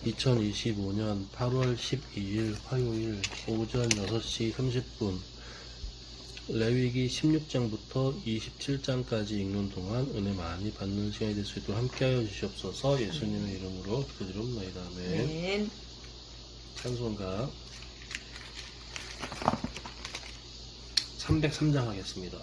2025년 8월 12일 화요일 오전 6시 30분 레위기 16장부터 27장까지 읽는 동안 은혜 많이 받는 시간이 될 수 있도록 함께하여 주시옵소서. 예수님의 이름으로 기도드립니다. 아멘. 찬송가 303장 하겠습니다.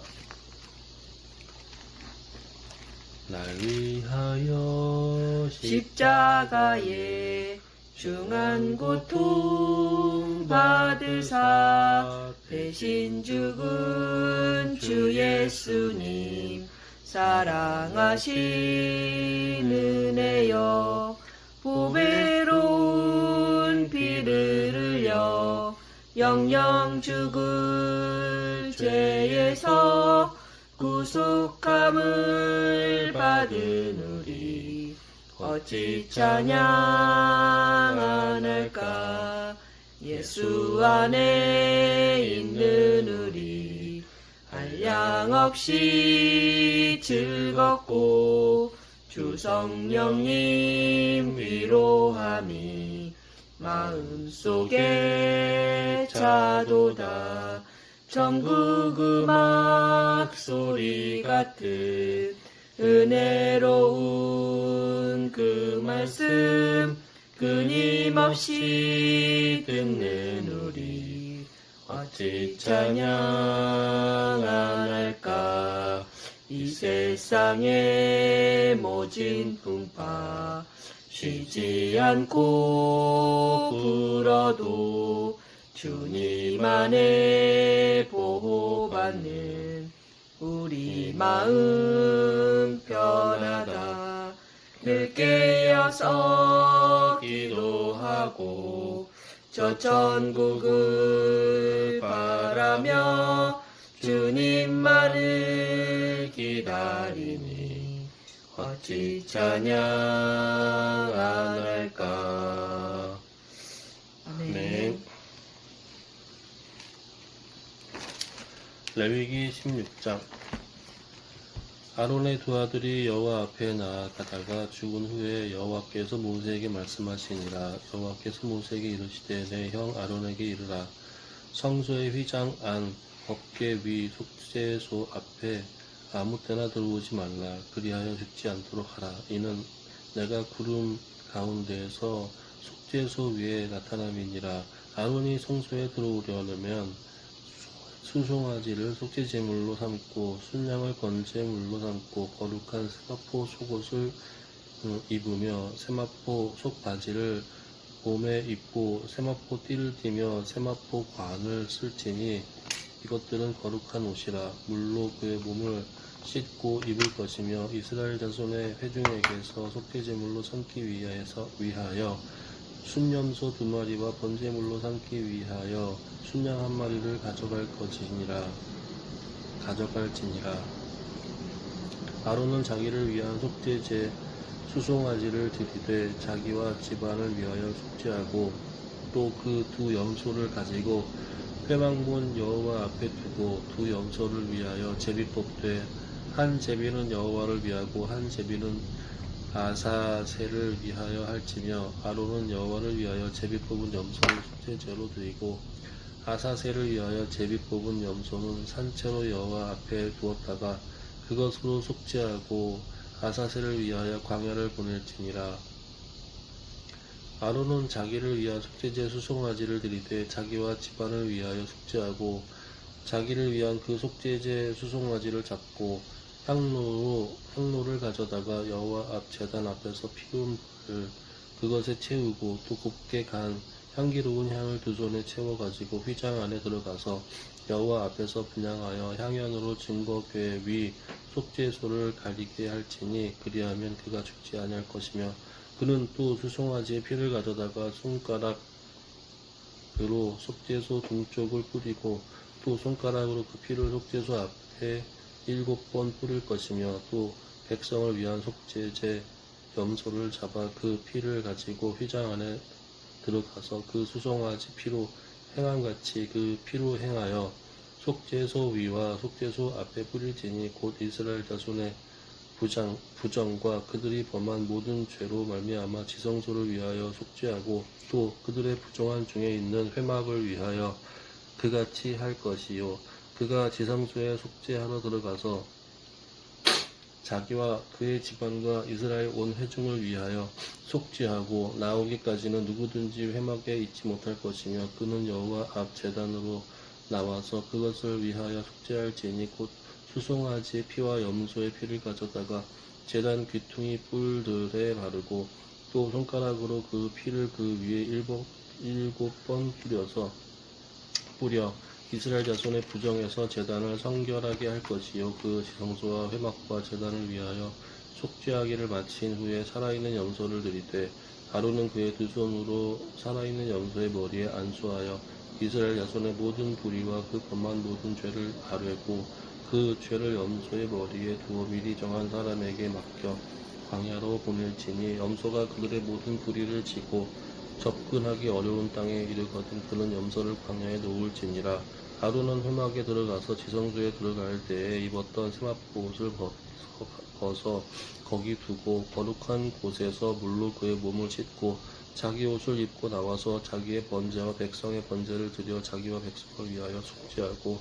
날 위하여 십자가에 중한 고통 받으사 대신 죽은 주 예수님 사랑하신 은혜여 보배로운 피를 흘려 영영 죽을 죄에서 구속함을 받은 우리 어찌 찬양 안 할까. 예수 안에 있는 우리 한량없이 즐겁고 주 성령님 위로함이 마음속에 차도다. 천국 음악 소리 같은 은혜로운 그 말씀 끊임없이 듣는 우리 어찌 찬양 안 할까. 이 세상의 모진 풍파 쉬지 않고 불어도 주님 안에 보호받는 우리 마음 편하다. 늘 깨어서 기도하고 저 천국을 바라며 주님만을 기다리니 어찌 찬양 안 할까. 아멘. 레위기 16장 아론의 두 아들이 여호와 앞에 나아가다가 죽은 후에 여호와께서 모세에게 말씀하시니라. 여호와께서 모세에게 이르시되 내 형 아론에게 이르라. 성소의 휘장 안 법궤 위 속죄소 앞에 아무 때나 들어오지 말라. 그리하여 죽지 않도록 하라. 이는 내가 구름 가운데에서 속죄소 위에 나타남이니라. 아론이 성소에 들어오려면 수송아지를 속죄제물로 삼고 순양을 번제물로 삼고 거룩한 세마포 속옷을 입으며 세마포 속바지를 몸에 입고 세마포 띠를 띠며 세마포 관을 쓸지니 이것들은 거룩한 옷이라. 물로 그의 몸을 씻고 입을 것이며 이스라엘 자손의 회중에게서 속죄제물로 삼기 위하여 순염소 2마리와 번제물로 삼기 위하여 순양 1마리를 가져갈지니라. 아론은 자기를 위한 속죄제 수송아지를 드리되 자기와 집안을 위하여 속죄하고 또 그 두 염소를 가지고 회막문 여호와 앞에 두고 두 염소를 위하여 제비 뽑되 한 제비는 여호와를 위하고 한 제비는 아사셀을 위하여 할지며 아론은 여호와를 위하여 제비 뽑은 염소를 속죄제로 드리고 아사셀을 위하여 제비 뽑은 염소는 산채로 여호와 앞에 두었다가 그것으로 속죄하고 아사셀을 위하여 광야를 보낼지니라. 아론은 자기를 위한 속죄제 수송아지를 드리되 자기와 집안을 위하여 속죄하고 자기를 위한 그 속죄제 수송아지를 잡고 향로를 가져다가 여호와 앞 제단 앞에서 피운 불을 그것에 채우고 또 곱게 간 향기로운 향을 두 손에 채워 가지고 휘장 안에 들어가서 여호와 앞에서 분향하여 향연으로 증거궤 위 속죄소를 가리게 할지니 그리하면 그가 죽지 아니할 것이며 그는 또 수송아지의 피를 가져다가 손가락으로 속죄소 동쪽을 뿌리고 또 손가락으로 그 피를 속죄소 앞에 7번 뿌릴 것이며 또 백성을 위한 속죄제 염소를 잡아 그 피를 가지고 휘장 안에 들어가서 그 수송아지 피로 행함같이 그 피로 행하여 속죄소 위와 속죄소 앞에 뿌릴지니 곧 이스라엘 자손의 부정과 그들이 범한 모든 죄로 말미암아 지성소를 위하여 속죄하고 또 그들의 부정한 중에 있는 회막을 위하여 그같이 할 것이요 그가 지성소에 속죄하러 들어가서 자기와 그의 집안과 이스라엘 온 회중을 위하여 속죄하고 나오기까지는 누구든지 회막에 있지 못할 것이며 그는 여호와 앞 제단으로 나와서 그것을 위하여 속죄할지니 곧 수송아지의 피와 염소의 피를 가져다가 제단 귀퉁이 뿔들에 바르고 또 손가락으로 그 피를 그 위에 일곱 번 뿌려 이스라엘 자손의 부정에서 제단을 성결하게 할 것이요 그 지성소와 회막과 제단을 위하여 속죄하기를 마친 후에 살아있는 염소를 드리되 아론은 그의 두 손으로 살아있는 염소의 머리에 안수하여 이스라엘 자손의 모든 불의와 그 범한 모든 죄를 아뢰고 그 죄를 염소의 머리에 두어 미리 정한 사람에게 맡겨 광야로 보낼지니 염소가 그들의 모든 불의를 지고 접근하기 어려운 땅에 이르거든 그는 염소를 광야에 놓을지니라. 아론은 회막에 들어가서 지성소에 들어갈 때에 입었던 세마포 옷을 벗어 거기 두고 거룩한 곳에서 물로 그의 몸을 씻고 자기 옷을 입고 나와서 자기의 번제와 백성의 번제를 드려 자기와 백성을 위하여 속죄하고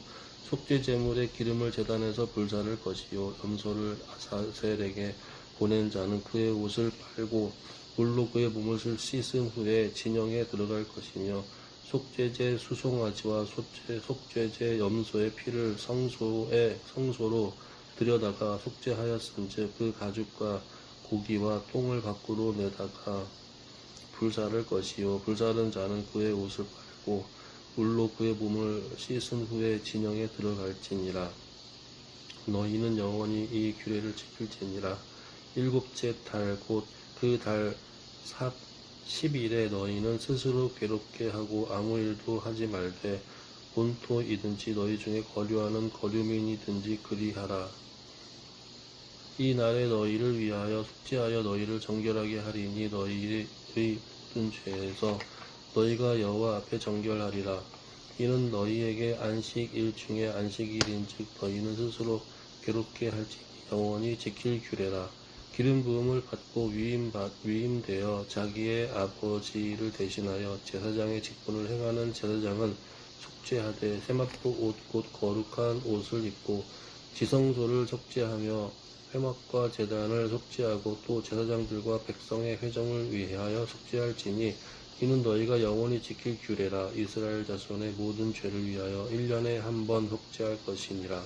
속죄 제물의 기름을 제단에서 불사를 것이요 염소를 아사셀에게 보낸 자는 그의 옷을 빨고 물로 그의 몸을 씻은 후에 진영에 들어갈 것이며 속죄제 수송아지와 속죄제 염소의 피를 성소로 들여다가 속죄하였은즉 그 가죽과 고기와 똥을 밖으로 내다가 불사를 것이요 불사른 자는 그의 옷을 빨고 물로 그의 몸을 씻은 후에 진영에 들어갈지니라. 너희는 영원히 이 규례를 지킬지니라. 일곱째 달 곧 그 달 10일에 너희는 스스로 괴롭게 하고 아무 일도 하지 말되 본토이든지 너희 중에 거류하는 거류민이든지 그리하라. 이 날에 너희를 위하여 속죄하여 너희를 정결하게 하리니 너희의 모든 죄에서 너희가 여호와 앞에 정결하리라. 이는 너희에게 안식일 중에 안식일인즉 너희는 스스로 괴롭게 할지니 영원히 지킬 규례라. 기름 부음을 받고 위임되어 자기의 아버지를 대신하여 제사장의 직분을 행하는 제사장은 속죄하되 세마포 옷 곧 거룩한 옷을 입고 지성소를 속죄하며 회막과 제단을 속죄하고 또 제사장들과 백성의 회정을 위하여 속죄할지니 이는 너희가 영원히 지킬 규례라. 이스라엘 자손의 모든 죄를 위하여 1년에 한 번 속죄할 것이니라.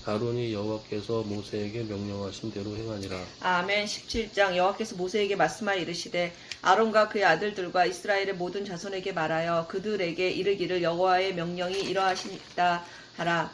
아론이 여호와께서 모세에게 명령하신 대로 행하니라. 아멘. 17장 여호와께서 모세에게 말씀하여 이르시되 아론과 그의 아들들과 이스라엘의 모든 자손에게 말하여 그들에게 이르기를 여호와의 명령이 이러하시다 하라.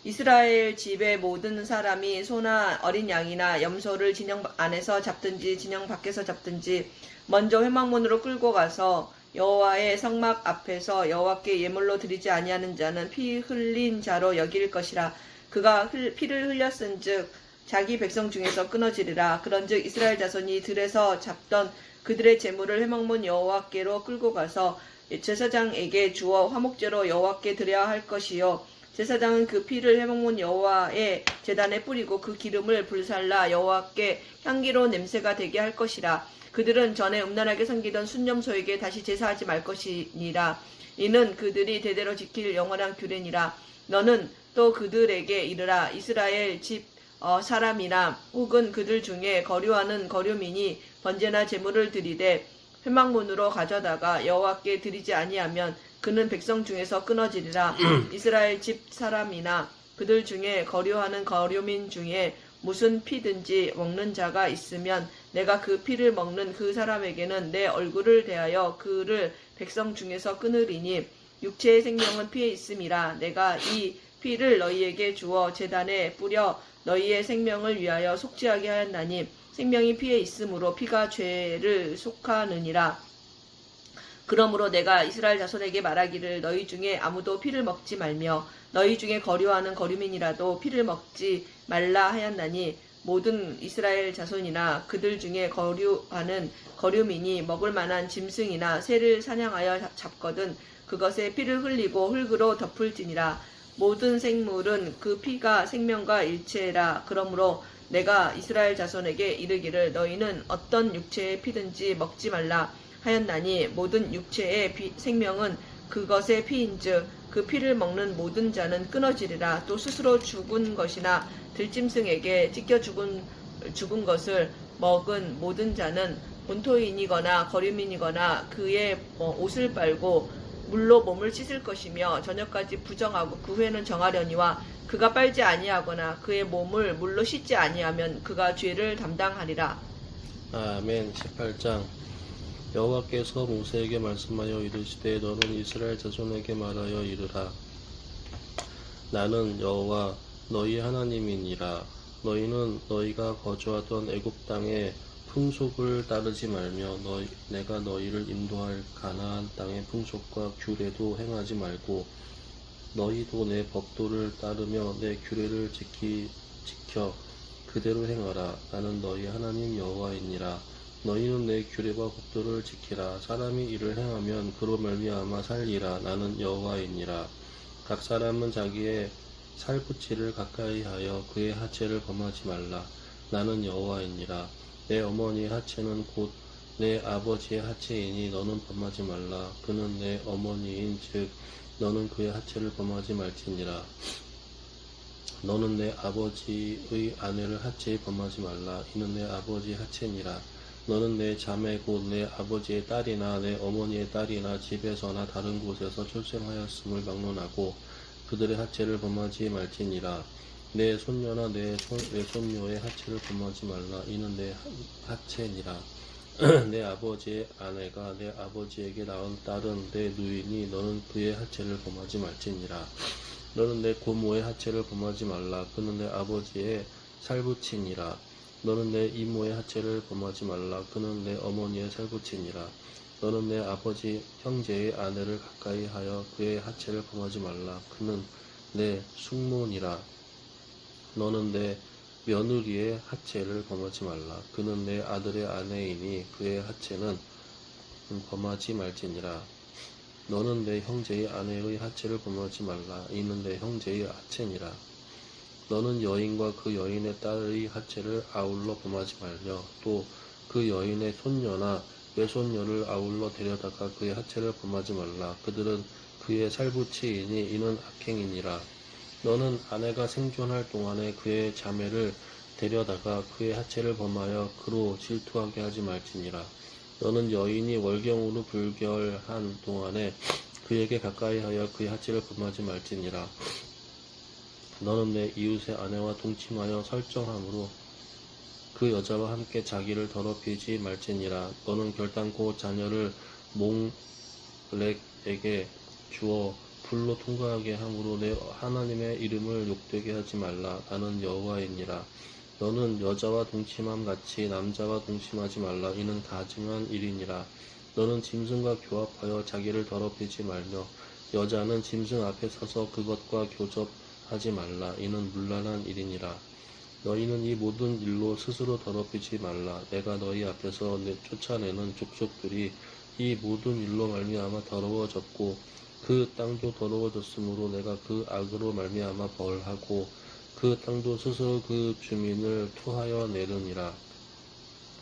이스라엘 집의 모든 사람이 소나 어린 양이나 염소를 진영 안에서 잡든지 진영 밖에서 잡든지 먼저 회막문으로 끌고 가서 여호와의 성막 앞에서 여호와께 예물로 드리지 아니하는 자는 피 흘린 자로 여길 것이라. 그가 피를 흘렸은즉 자기 백성 중에서 끊어지리라. 그런즉 이스라엘 자손이 들에서 잡던 그들의 제물을 회막문 여호와께로 끌고 가서 제사장에게 주어 화목제로 여호와께 드려야 할 것이요 제사장은 그 피를 회막문 여호와의 제단에 뿌리고 그 기름을 불살라 여호와께 향기로운 냄새가 되게 할 것이라. 그들은 전에 음란하게 섬기던 순념소에게 다시 제사하지 말 것이니라. 이는 그들이 대대로 지킬 영원한 규례니라. 너는 또 그들에게 이르라. 이스라엘 집 사람이나 혹은 그들 중에 거류하는 거류민이 번제나 제물을 드리되 회막문으로 가져다가 여호와께 드리지 아니하면 그는 백성 중에서 끊어지리라. 이스라엘 집 사람이나 그들 중에 거류하는 거류민 중에 무슨 피든지 먹는 자가 있으면 내가 그 피를 먹는 그 사람에게는 내 얼굴을 대하여 그를 백성 중에서 끊으리니 육체의 생명은 피에 있음이라. 내가 이 피를 너희에게 주어 제단에 뿌려 너희의 생명을 위하여 속죄하게 하였나니 생명이 피에 있으므로 피가 죄를 속하느니라. 그러므로 내가 이스라엘 자손에게 말하기를 너희 중에 아무도 피를 먹지 말며 너희 중에 거류하는 거류민이라도 피를 먹지 말라 하였나니 모든 이스라엘 자손이나 그들 중에 거류하는 거류민이 먹을 만한 짐승이나 새를 사냥하여 잡거든 그것에 피를 흘리고 흙으로 덮을지니라. 모든 생물은 그 피가 생명과 일체라. 그러므로 내가 이스라엘 자손에게 이르기를 너희는 어떤 육체의 피든지 먹지 말라 하였나니 모든 육체의 생명은 그것의 피인즉 그 피를 먹는 모든 자는 끊어지리라. 또 스스로 죽은 것이나 들짐승에게 찢겨 죽은 것을 먹은 모든 자는 본토인이거나 거류민이거나 그의 옷을 빨고 물로 몸을 씻을 것이며 저녁까지 부정하고 그 후에는 정하려니와 그가 빨지 아니하거나 그의 몸을 물로 씻지 아니하면 그가 죄를 담당하리라. 아멘. 18장. 여호와께서 모세에게 말씀하여 이르시되 너는 이스라엘 자손에게 말하여 이르라. 나는 여호와 너희 하나님이니라. 너희는 너희가 거주하던 애굽 땅의 풍속을 따르지 말며 내가 너희를 인도할 가나안 땅의 풍속과 규례도 행하지 말고 너희도 내 법도를 따르며 내 규례를 지켜 그대로 행하라. 나는 너희 하나님 여호와이니라. 너희는 내 규례와 법도를 지키라. 사람이 이를 행하면 그로 말미암아 살리라. 나는 여호와이니라. 각 사람은 자기의 살붙이를 가까이 하여 그의 하체를 범하지 말라. 나는 여호와이니라. 내 어머니의 하체는 곧 내 아버지의 하체이니 너는 범하지 말라. 그는 내 어머니인 즉 너는 그의 하체를 범하지 말지니라. 너는 내 아버지의 아내를 하체에 범하지 말라. 이는 내 아버지의 하체니라. 너는 내 자매 곧 내 아버지의 딸이나 내 어머니의 딸이나 집에서나 다른 곳에서 출생하였음을 막론하고 그들의 하체를 범하지 말지니라. 내 손녀나 내 손녀의 하체를 범하지 말라. 이는 내 하체니라. 내 아버지의 아내가 내 아버지에게 낳은 딸은 내 누이니 너는 그의 하체를 범하지 말지니라. 너는 내 고모의 하체를 범하지 말라. 그는 내 아버지의 살붙이니라. 너는 내 이모의 하체를 범하지 말라. 그는 내 어머니의 살붙이니라. 너는 내 아버지 형제의 아내를 가까이 하여 그의 하체를 범하지 말라. 그는 내 숙모니라. 너는 내 며느리의 하체를 범하지 말라. 그는 내 아들의 아내이니 그의 하체는 범하지 말지니라. 너는 내 형제의 아내의 하체를 범하지 말라. 이는 내 형제의 하체니라. 너는 여인과 그 여인의 딸의 하체를 아울러 범하지 말며 또 그 여인의 손녀나 외손녀를 아울러 데려다가 그의 하체를 범하지 말라. 그들은 그의 살붙이이니 이는 악행이니라. 너는 아내가 생존할 동안에 그의 자매를 데려다가 그의 하체를 범하여 그로 질투하게 하지 말지니라. 너는 여인이 월경으로 불결한 동안에 그에게 가까이 하여 그의 하체를 범하지 말지니라. 너는 내 이웃의 아내와 동침하여 설정함으로 그 여자와 함께 자기를 더럽히지 말지니라. 너는 결단코 자녀를 몽렉에게 주어 불로 통과하게 함으로 내 하나님의 이름을 욕되게 하지 말라. 나는 여호와이니라. 너는 여자와 동침함 같이 남자와 동침하지 말라. 이는 가증한 일이니라. 너는 짐승과 교합하여 자기를 더럽히지 말며 여자는 짐승 앞에 서서 그것과 교접하지 말라. 이는 문란한 일이니라. 너희는 이 모든 일로 스스로 더럽히지 말라. 내가 너희 앞에서 쫓아내는 족속들이 이 모든 일로 말미암아 더러워졌고 그 땅도 더러워졌으므로 내가 그 악으로 말미암아 벌하고 그 땅도 스스로 그 주민을 토하여 내르니라.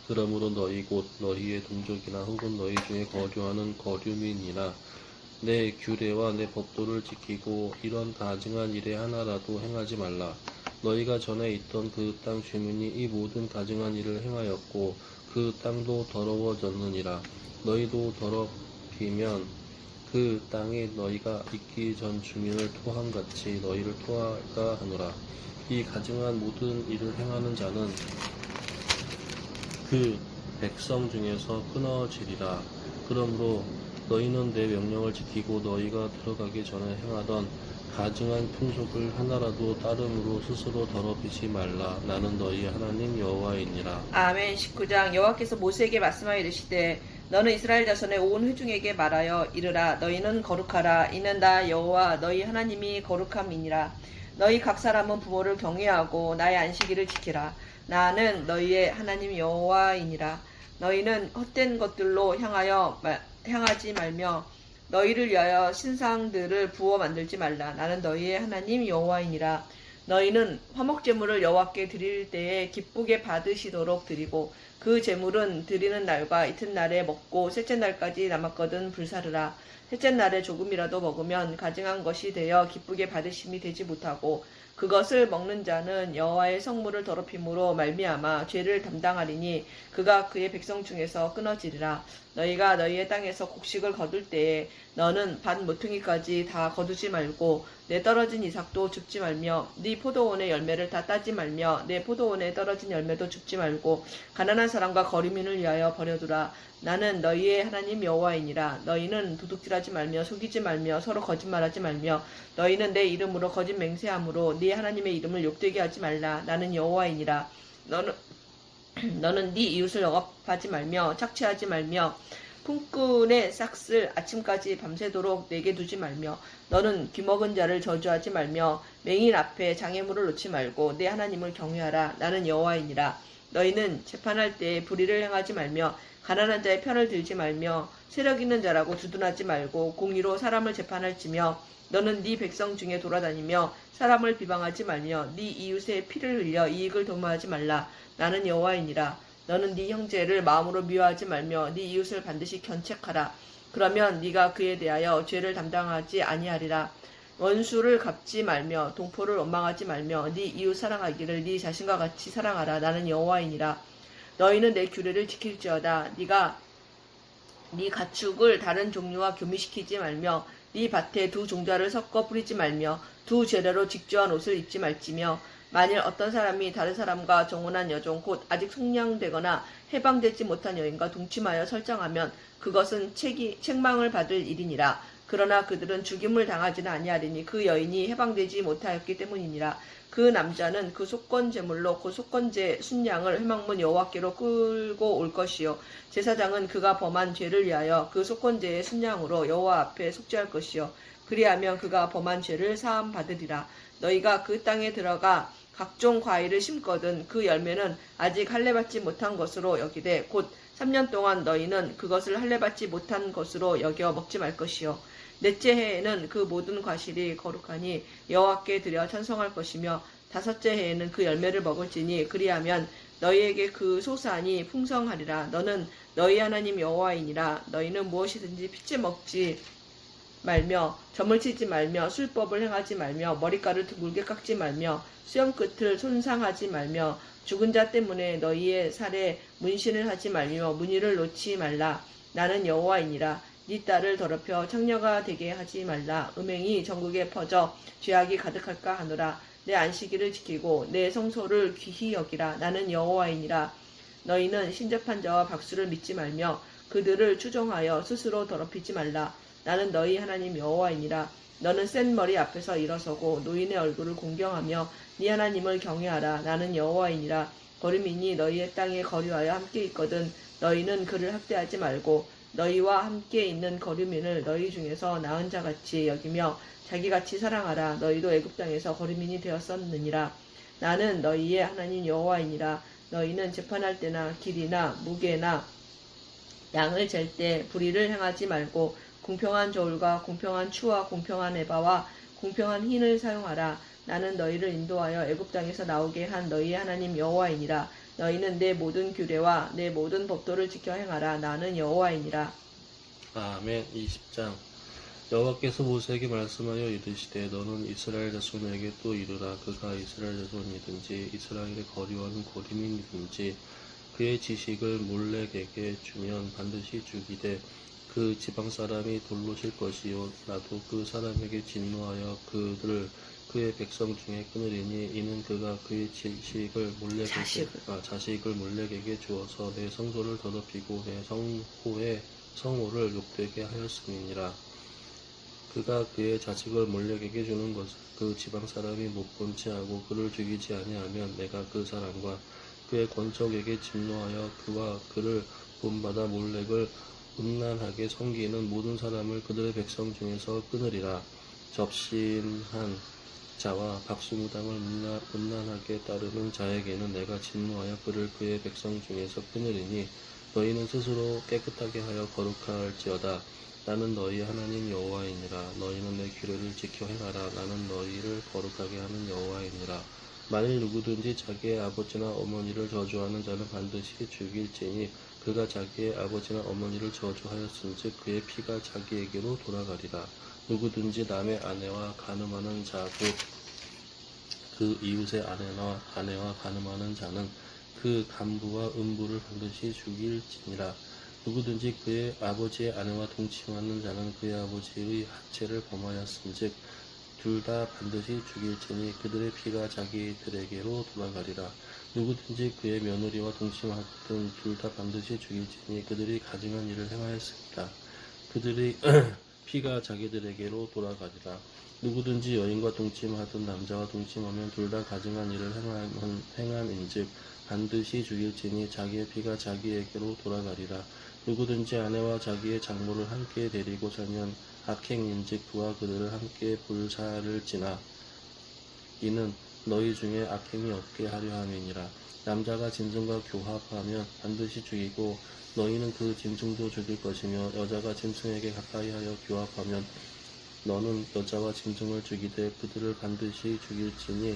그러므로 너희 곧 너희의 동족이나 혹은 너희 중에 거류하는 거류민이나 내 규례와 내 법도를 지키고 이런 가증한 일에 하나라도 행하지 말라. 너희가 전에 있던 그 땅 주민이 이 모든 가증한 일을 행하였고 그 땅도 더러워졌느니라. 너희도 더럽히면 그 땅이 너희가 있기 전 주민을 토함같이 너희를 토할까 하노라. 이 가증한 모든 일을 행하는 자는 그 백성 중에서 끊어지리라. 그러므로 너희는 내 명령을 지키고 너희가 들어가기 전에 행하던 가증한 풍속을 하나라도 따름으로 스스로 더럽히지 말라. 나는 너희 하나님 여호와이니라. 아멘. 19장. 여호와께서 모세에게 말씀하여 이르시되 너는 이스라엘 자손의 온 회중에게 말하여 이르라. 너희는 거룩하라. 이는 나 여호와 너희 하나님이 거룩함이니라. 너희 각 사람은 부모를 경외하고 나의 안식일을 지키라. 나는 너희의 하나님 여호와이니라. 너희는 헛된 것들로 향하지 말며 너희를 위하여 신상들을 부어 만들지 말라. 나는 너희의 하나님 여호와이니라. 너희는 화목제물을 여호와께 드릴 때에 기쁘게 받으시도록 드리고 그 제물은 드리는 날과 이튿날에 먹고 셋째 날까지 남았거든 불사르라. 셋째 날에 조금이라도 먹으면 가증한 것이 되어 기쁘게 받으심이 되지 못하고 그것을 먹는 자는 여호와의 성물을 더럽힘으로 말미암아 죄를 담당하리니 그가 그의 백성 중에서 끊어지리라. 너희가 너희의 땅에서 곡식을 거둘 때에 너는 밭 모퉁이까지 다 거두지 말고 내 떨어진 이삭도 줍지 말며 네 포도원의 열매를 다 따지 말며 내 포도원에 떨어진 열매도 줍지 말고 가난한 사람과 거류민을 위하여 버려두라. 나는 너희의 하나님 여호와이니라. 너희는 도둑질하지 말며 속이지 말며 서로 거짓말하지 말며 너희는 내 이름으로 거짓 맹세함으로 네 하나님의 이름을 욕되게 하지 말라. 나는 여호와이니라. 너는 네 이웃을 억압하지 말며 착취하지 말며 품꾼의 싹을 아침까지 밤새도록 내게 두지 말며 너는 귀먹은 자를 저주하지 말며 맹인 앞에 장애물을 놓지 말고 내 하나님을 경외하라. 나는 여호와이니라. 너희는 재판할 때에 불의를 행하지 말며 가난한 자의 편을 들지 말며 세력 있는 자라고 두둔하지 말고 공의로 사람을 재판할지며 너는 네 백성 중에 돌아다니며 사람을 비방하지 말며 네 이웃의 피를 흘려 이익을 도모하지 말라. 나는 여호와이니라. 너는 네 형제를 마음으로 미워하지 말며 네 이웃을 반드시 견책하라. 그러면 네가 그에 대하여 죄를 담당하지 아니하리라. 원수를 갚지 말며 동포를 원망하지 말며 네 이웃 사랑하기를 네 자신과 같이 사랑하라. 나는 여호와이니라. 너희는 내 규례를 지킬지어다. 네가 네 가축을 다른 종류와 교미시키지 말며 네 밭에 두 종자를 섞어 뿌리지 말며 두 재료로 직조한 옷을 입지 말지며 만일 어떤 사람이 다른 사람과 정혼한 여종 곧 아직 속량되거나 해방되지 못한 여인과 동침하여 설정하면 그것은 책망을 받을 일이니라. 그러나 그들은 죽임을 당하지는 아니하리니 그 여인이 해방되지 못하였기 때문이니라. 그 남자는 그 속건 제물로 그 속건제 순양을 회막문 여호와께로 끌고 올 것이요 제사장은 그가 범한 죄를 위하여 그 속건제의 순양으로 여호와 앞에 속죄할 것이요 그리하면 그가 범한 죄를 사함 받으리라. 너희가 그 땅에 들어가 각종 과일을 심거든 그 열매는 아직 할례받지 못한 것으로 여기되 곧 3년 동안 너희는 그것을 할례받지 못한 것으로 여겨 먹지 말 것이요 넷째 해에는 그 모든 과실이 거룩하니 여호와께 드려 찬송할 것이며 다섯째 해에는 그 열매를 먹을지니 그리하면 너희에게 그 소산이 풍성하리라. 너는 너희 하나님 여호와이니라. 너희는 무엇이든지 핏째 먹지 말며 점을 치지 말며 술법을 행하지 말며 머리카락을 둥글게 깎지 말며 수염끝을 손상하지 말며 죽은 자 때문에 너희의 살에 문신을 하지 말며 무늬를 놓지 말라. 나는 여호와이니라. 네 딸을 더럽혀 창녀가 되게 하지 말라. 음행이 전국에 퍼져 죄악이 가득할까 하노라. 내 안식일을 지키고 내 성소를 귀히 여기라. 나는 여호와이니라. 너희는 신접한 자와 박수를 믿지 말며 그들을 추종하여 스스로 더럽히지 말라. 나는 너희 하나님 여호와이니라. 너는 센 머리 앞에서 일어서고 노인의 얼굴을 공경하며 네 하나님을 경외하라. 나는 여호와이니라. 거류민이 너희의 땅에 거류하여 함께 있거든 너희는 그를 학대하지 말고 너희와 함께 있는 거류민을 너희 중에서 나은 자같이 여기며 자기같이 사랑하라. 너희도 애굽 땅에서 거류민이 되었었느니라. 나는 너희의 하나님 여호와이니라. 너희는 재판할 때나 길이나 무게나 양을 잴 때 불의를 행하지 말고 공평한 저울과 공평한 추와 공평한 에바와 공평한 흰을 사용하라. 나는 너희를 인도하여 애굽 땅에서 나오게 한 너희의 하나님 여호와이니라. 너희는 내 모든 규례와 내 모든 법도를 지켜 행하라. 나는 여호와이니라. 아멘. 20장. 여호와께서 모세에게 말씀하여 이르시되 너는 이스라엘 자손에게 또 이르라. 그가 이스라엘 자손이든지 이스라엘의 거류하는 거류민이든지 그의 지식을 몰렉에게 주면 반드시 죽이되 그 지방 사람이 돌로 칠 것이요 나도 그 사람에게 진노하여 그들을 그의 백성 중에 끊으리니 이는 그가 그의 자식을 몰렉에게 주어서 내 성소를 더럽히고 내 성호를 욕되게 하였음이니라. 그가 그의 자식을 몰렉에게 주는 것을 그 지방 사람이 못 본 채하고 그를 죽이지 아니하면 내가 그 사람과 그의 권속에게 진노하여 그와 그를 본받아 몰렉을 음란하게 섬기는 모든 사람을 그들의 백성 중에서 끊으리라. 접신한 자와 박수무당을 음란하게 따르는 자에게는 내가 진노하여 그를 그의 백성 중에서 끊으리니 너희는 스스로 깨끗하게 하여 거룩할지어다. 나는 너희 하나님 여호와이니라. 너희는 내 규례를 지켜 행하라. 나는 너희를 거룩하게 하는 여호와이니라. 만일 누구든지 자기의 아버지나 어머니를 저주하는 자는 반드시 죽일지니 그가 자기의 아버지나 어머니를 저주하였은즉 그의 피가 자기에게로 돌아가리라. 누구든지 남의 아내와 간음하는 자 곧 그 이웃의 아내와 간음하는 자는 그 간부와 음부를 반드시 죽일지니라. 누구든지 그의 아버지의 아내와 동침하는 자는 그의 아버지의 하체를 범하였은즉 둘 다 반드시 죽일지니 그들의 피가 자기들에게로 돌아가리라. 누구든지 그의 며느리와 동침하든 둘 다 반드시 죽일지니 그들이 가증한 일을 행하였습니다. 그들의 피가 자기들에게로 돌아가리라. 누구든지 여인과 동침하든 남자와 동침하면 둘 다 가증한 일을 행함인즉 반드시 죽일지니 자기의 피가 자기에게로 돌아가리라. 누구든지 아내와 자기의 장모를 함께 데리고 살면 악행인즉 그와 그들을 함께 불사를 지나 이는 너희 중에 악행이 없게 하려 함이니라. 남자가 짐승과 교합하면 반드시 죽이고 너희는 그 짐승도 죽일 것이며 여자가 짐승에게 가까이하여 교합하면 너는 여자와 짐승을 죽이되 그들을 반드시 죽일지니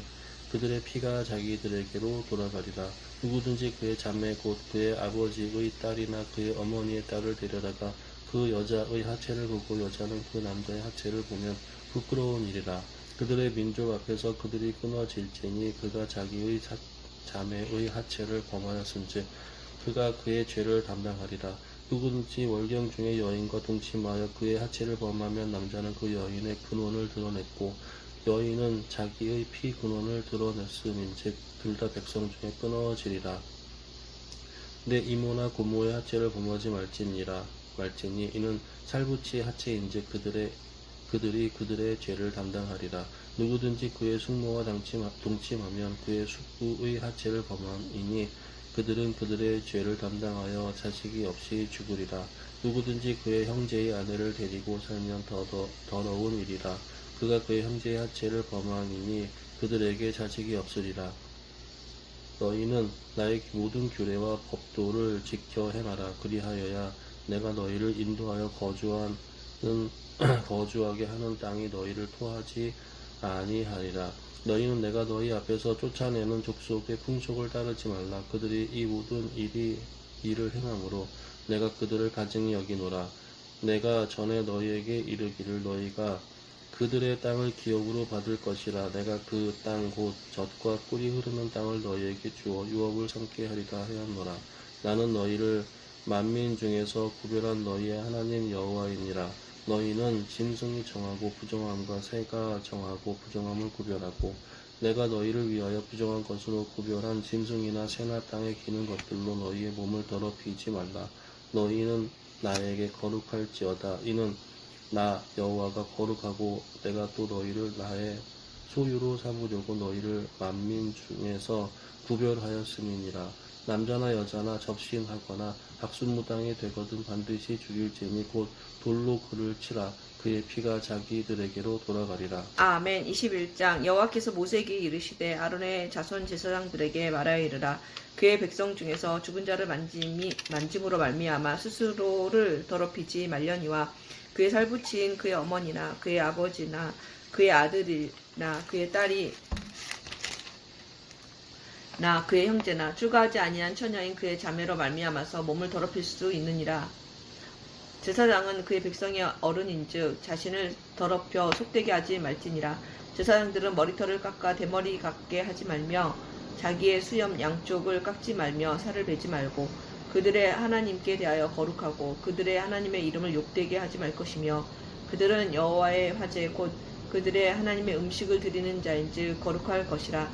그들의 피가 자기들에게로 돌아가리라. 누구든지 그의 자매 곧 그의 아버지의 딸이나 그의 어머니의 딸을 데려다가 그 여자의 하체를 보고 여자는 그 남자의 하체를 보면 부끄러운 일이라. 그들의 민족 앞에서 그들이 끊어질지니 그가 자기의 자매의 하체를 범하였은즉 그가 그의 죄를 담당하리라. 누구든지 월경 중에 여인과 동침하여 그의 하체를 범하면 남자는 그 여인의 근원을 드러냈고 여인은 자기의 피 근원을 드러냈음인즉 둘 다 백성 중에 끊어지리라. 내 이모나 고모의 하체를 범하지 말지니 이는 살부치의 하체인즉 그들이 그들의 죄를 담당하리라. 누구든지 그의 숙모와 동침하면 그의 숙부의 하체를 범함이니 그들은 그들의 죄를 담당하여 자식이 없이 죽으리라. 누구든지 그의 형제의 아내를 데리고 살면 더러운 일이라. 그가 그의 형제의 하체를 범함이니 그들에게 자식이 없으리라. 너희는 나의 모든 규례와 법도를 지켜 행하라. 그리하여야 내가 너희를 인도하여 거주하게 하는 땅이 너희를 토하지 아니하리라. 너희는 내가 너희 앞에서 쫓아내는 족속의 풍속을 따르지 말라. 그들이 이 모든 일을 행함으로 내가 그들을 가증히 여기노라. 내가 전에 너희에게 이르기를 너희가 그들의 땅을 기업으로 받을 것이라. 내가 그 땅 곧 젖과 꿀이 흐르는 땅을 너희에게 주어 유업을 삼게 하리라 하였노라. 나는 너희를 만민 중에서 구별한 너희의 하나님 여호와이니라. 너희는 짐승이 정하고 부정함과 새가 정하고 부정함을 구별하고 내가 너희를 위하여 부정한 것으로 구별한 짐승이나 새나 땅에 기는 것들로 너희의 몸을 더럽히지 말라. 너희는 나에게 거룩할지어다. 이는 나 여호와가 거룩하고 내가 또 너희를 나의 소유로 삼으려고 너희를 만민 중에서 구별하였음이니라. 남자나 여자나 접신하거나 박수무당이 되거든 반드시 죽일지니 곧 돌로 그를 치라. 그의 피가 자기들에게로 돌아가리라. 아멘. 21장 여호와께서 모세에게 이르시되 아론의 자손 제사장들에게 말하여 이르라. 그의 백성 중에서 죽은 자를 만짐으로 말미암아 스스로를 더럽히지 말려니와 그의 살부치인 그의 어머니나 그의 아버지나 그의 아들이나 그의 딸이 나 그의 형제나 출가하지 아니한 처녀인 그의 자매로 말미암아서 몸을 더럽힐 수 있느니라. 제사장은 그의 백성의 어른인즉 자신을 더럽혀 속되게 하지 말지니라. 제사장들은 머리털을 깎아 대머리 같게 하지 말며 자기의 수염 양쪽을 깎지 말며 살을 베지 말고 그들의 하나님께 대하여 거룩하고 그들의 하나님의 이름을 욕되게 하지 말 것이며 그들은 여호와의 화제 곧 그들의 하나님의 음식을 드리는 자인즉 거룩할 것이라.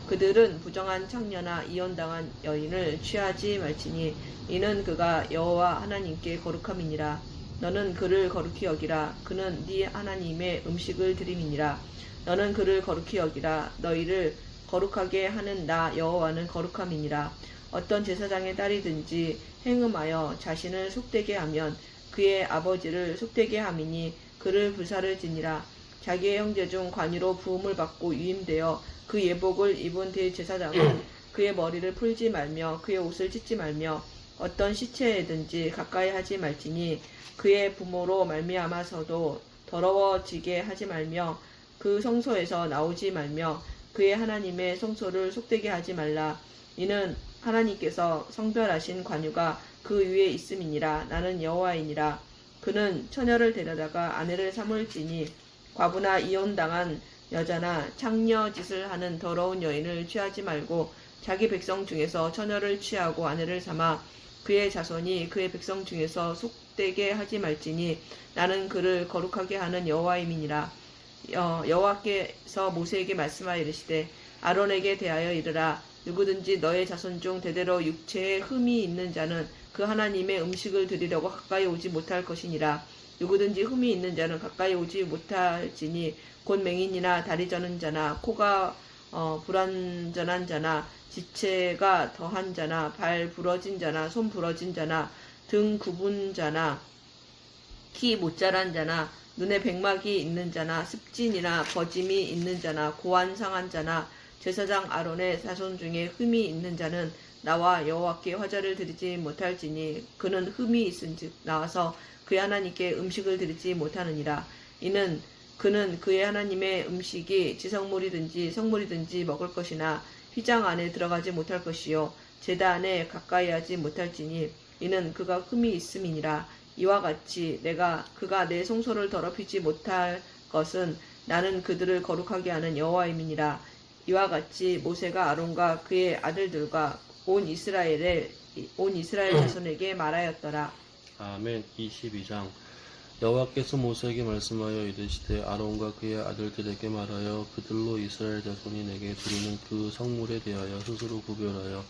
그들은 부정한 창녀나 이혼당한 여인을 취하지 말지니 이는 그가 여호와 하나님께 거룩함이니라. 너는 그를 거룩히 여기라. 그는 네 하나님의 음식을 드림이니라. 너는 그를 거룩히 여기라. 너희를 거룩하게 하는 나 여호와는 거룩함이니라. 어떤 제사장의 딸이든지 행음하여 자신을 속되게 하면 그의 아버지를 속되게 함이니 그를 불사를 지니라. 자기의 형제 중 관유로 부음을 받고 유임되어 그 예복을 입은 대제사장은 그의 머리를 풀지 말며 그의 옷을 찢지 말며 어떤 시체에든지 가까이 하지 말지니 그의 부모로 말미암아서도 더러워지게 하지 말며 그 성소에서 나오지 말며 그의 하나님의 성소를 속되게 하지 말라. 이는 하나님께서 성별하신 관유가 그 위에 있음이니라. 나는 여호와이니라. 그는 처녀를 데려다가 아내를 삼을지니 과부나 이혼당한 여자나 창녀짓을 하는 더러운 여인을 취하지 말고 자기 백성 중에서 처녀를 취하고 아내를 삼아 그의 자손이 그의 백성 중에서 속되게 하지 말지니 나는 그를 거룩하게 하는 여호와임이니라. 여호와께서 모세에게 말씀하여 이르시되 아론에게 대하여 이르라. 누구든지 너의 자손 중 대대로 육체에 흠이 있는 자는 그 하나님의 음식을 드리려고 가까이 오지 못할 것이니라. 누구든지 흠이 있는 자는 가까이 오지 못할지니 곧 맹인이나 다리 저는 자나 코가 불완전한 자나 지체가 더한 자나 발 부러진 자나 손 부러진 자나 등 굽은 자나 키 못 자란 자나 눈에 백막이 있는 자나 습진이나 거짐이 있는 자나 고안 상한 자나 제사장 아론의 자손 중에 흠이 있는 자는 나와 여호와께 화제를 드리지 못할지니 그는 흠이 있은즉 나와서 그의 하나님께 음식을 드리지 못하느니라. 이는 그는 그의 하나님의 음식이 지성물이든지 성물이든지 먹을 것이나 휘장 안에 들어가지 못할 것이요 제단 안에 가까이 하지 못할지니 이는 그가 흠이 있음이니라. 이와 같이 그가 내 성소를 더럽히지 못할 것은 나는 그들을 거룩하게 하는 여호와임이니라. 이와 같이 모세가 아론과 그의 아들들과 온 이스라엘 자손에게 말하였더라. 아멘. 22장. 여호와께서 모세에게 말씀하여 이르시되 아론과 그의 아들들에게 말하여 그들로 이스라엘 자손이 내게 드리는 그 성물에 대하여 스스로 구별하여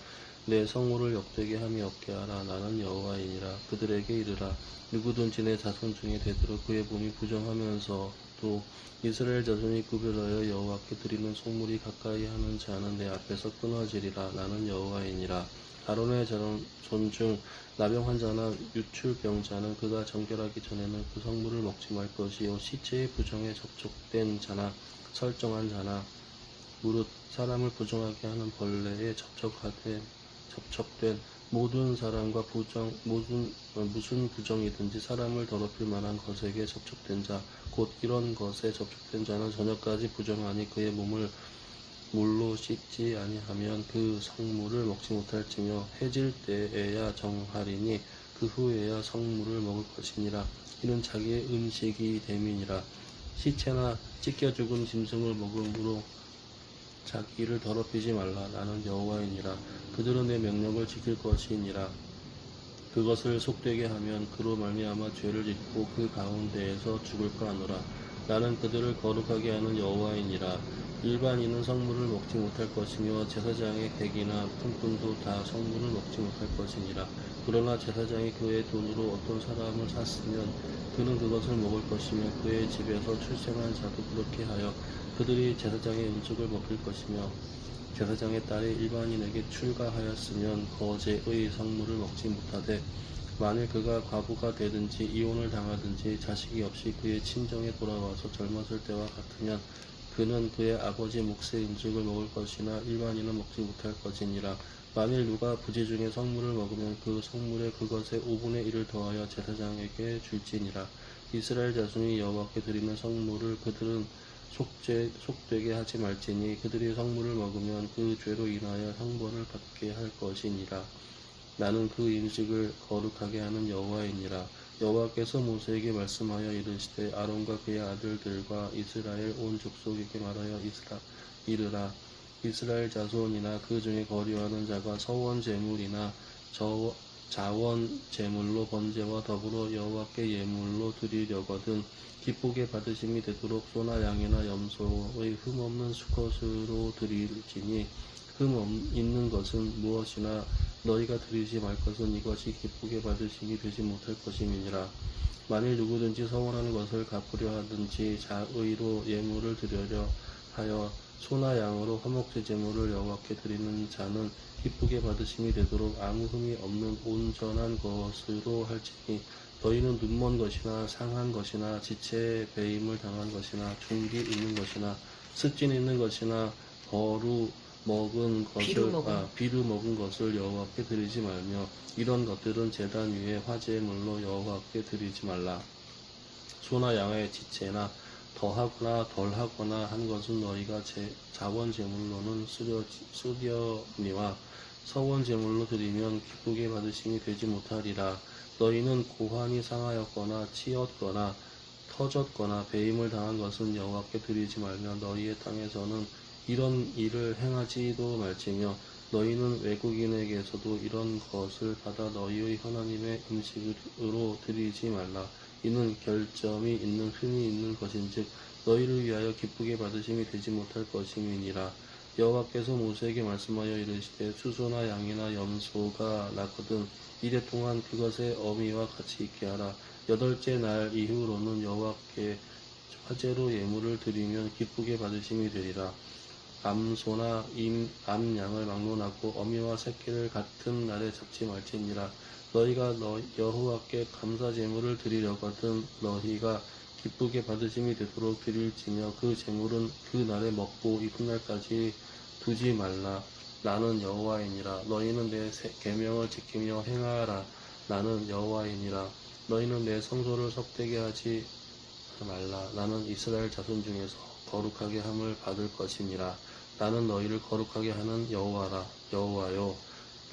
내 성물을 역되게 함이 없게 하라. 나는 여호와이니라. 그들에게 이르라. 누구든지 내 자손 중에 되도록 그의 몸이 부정하면서도 이스라엘 자손이 구별하여 여호와께 드리는 성물이 가까이 하는 자는 내 앞에서 끊어지리라. 나는 여호와이니라. 아론의 자손 중 나병 환자나 유출병자는 그가 정결하기 전에는 그 성물을 먹지 말 것이요 시체의 부정에 접촉된 자나 설정한 자나 무릇 사람을 부정하게 하는 벌레에 접촉된 모든 사람과 무슨 부정이든지 사람을 더럽힐 만한 것에게 접촉된 자 곧 이런 것에 접촉된 자는 저녁까지 부정하니 그의 몸을 물로 씻지 아니하면 그 성물을 먹지 못할지며 해질 때에야 정하리니 그 후에야 성물을 먹을 것이니라. 이는 자기의 음식이 됨이니라. 시체나 찢겨 죽은 짐승을 먹음으로 자기를 더럽히지 말라. 나는 여호와이니라. 그들은 내 명령을 지킬 것이니라. 그것을 속되게 하면 그로 말미암아 죄를 짓고 그 가운데에서 죽을까 하노라. 나는 그들을 거룩하게 하는 여호와이니라. 일반인은 성물을 먹지 못할 것이며 제사장의 객이나 품꾼도 다 성물을 먹지 못할 것이니라. 그러나 제사장이 그의 돈으로 어떤 사람을 샀으면 그는 그것을 먹을 것이며 그의 집에서 출생한 자도 그렇게 하여 그들이 제사장의 음식을 먹을 것이며 제사장의 딸이 일반인에게 출가하였으면 거제의 성물을 먹지 못하되 만일 그가 과부가 되든지 이혼을 당하든지 자식이 없이 그의 친정에 돌아와서 젊었을 때와 같으면 그는 그의 아버지 몫의 음식을 먹을 것이나 일반인은 먹지 못할 것이니라. 만일 누가 부지 중에 성물을 먹으면 그 성물에 그것의 5분의 1을 더하여 제사장에게 줄지니라. 이스라엘 자손이 여호와께 드리는 성물을 그들은 속되게 하지 말지니 그들이 성물을 먹으면 그 죄로 인하여 형벌을 받게 할 것이니라. 나는 그 음식을 거룩하게 하는 여호와이니라. 여호와께서 모세에게 말씀하여 이르시되 아론과 그의 아들들과 이스라엘 온 족속에게 말하여 이르라. 이스라엘 자손이나 그 중에 거류하는 자가 서원 제물이나 자원 제물로 번제와 더불어 여호와께 예물로 드리려거든 기쁘게 받으심이 되도록 소나 양이나 염소의 흠없는 수컷으로 드릴지니 흠 있는 것은 무엇이나 너희가 드리지 말 것은 이것이 기쁘게 받으심이 되지 못할 것임이니라. 만일 누구든지 서원하는 것을 갚으려 하든지 자의로 예물을 드리려 하여 소나 양으로 화목제 제물을 여호와께 드리는 자는 기쁘게 받으심이 되도록 아무 흠이 없는 온전한 것으로 할지니 너희는 눈먼 것이나 상한 것이나 지체에 배임을 당한 것이나 중기 있는 것이나 습진 있는 것이나 먹은 비루 것을 먹은. 비루 먹은 것을 여호와께 드리지 말며 이런 것들은 제단 위에 화제물로 여호와께 드리지 말라. 소나 양의 지체나 더하거나 덜하거나 한 것은 너희가 자원 제물로는 쓰려니와 서원 제물로 드리면 기쁘게 받으심이 되지 못하리라. 너희는 고환이 상하였거나 치였거나 터졌거나 배임을 당한 것은 여호와께 드리지 말며 너희의 땅에서는 이런 일을 행하지도 말지며 너희는 외국인에게서도 이런 것을 받아 너희의 하나님의 음식으로 드리지 말라. 이는 결점이 있는 흠이 있는 것인즉 너희를 위하여 기쁘게 받으심이 되지 못할 것임이니라. 여호와께서 모세에게 말씀하여 이르시되 수소나 양이나 염소가 낳거든 이래 동안 그것의 어미와 같이 있게 하라. 8째 날 이후로는 여호와께 화제로 예물을 드리면 기쁘게 받으심이 되리라. 암소나 암양을 막론하고 어미와 새끼를 같은 날에 잡지 말지니라. 너희가 여호와께 감사 제물을 드리려거든 너희가 기쁘게 받으심이 되도록 드릴지며 그 제물은 그 날에 먹고 이튿날까지 두지 말라. 나는 여호와이니라. 너희는 내 계명을 지키며 행하라. 나는 여호와이니라. 너희는 내 성소를 섭되게 하지 말라. 나는 이스라엘 자손 중에서 거룩하게 함을 받을 것이니라. 나는 너희를 거룩하게 하는 여호와요.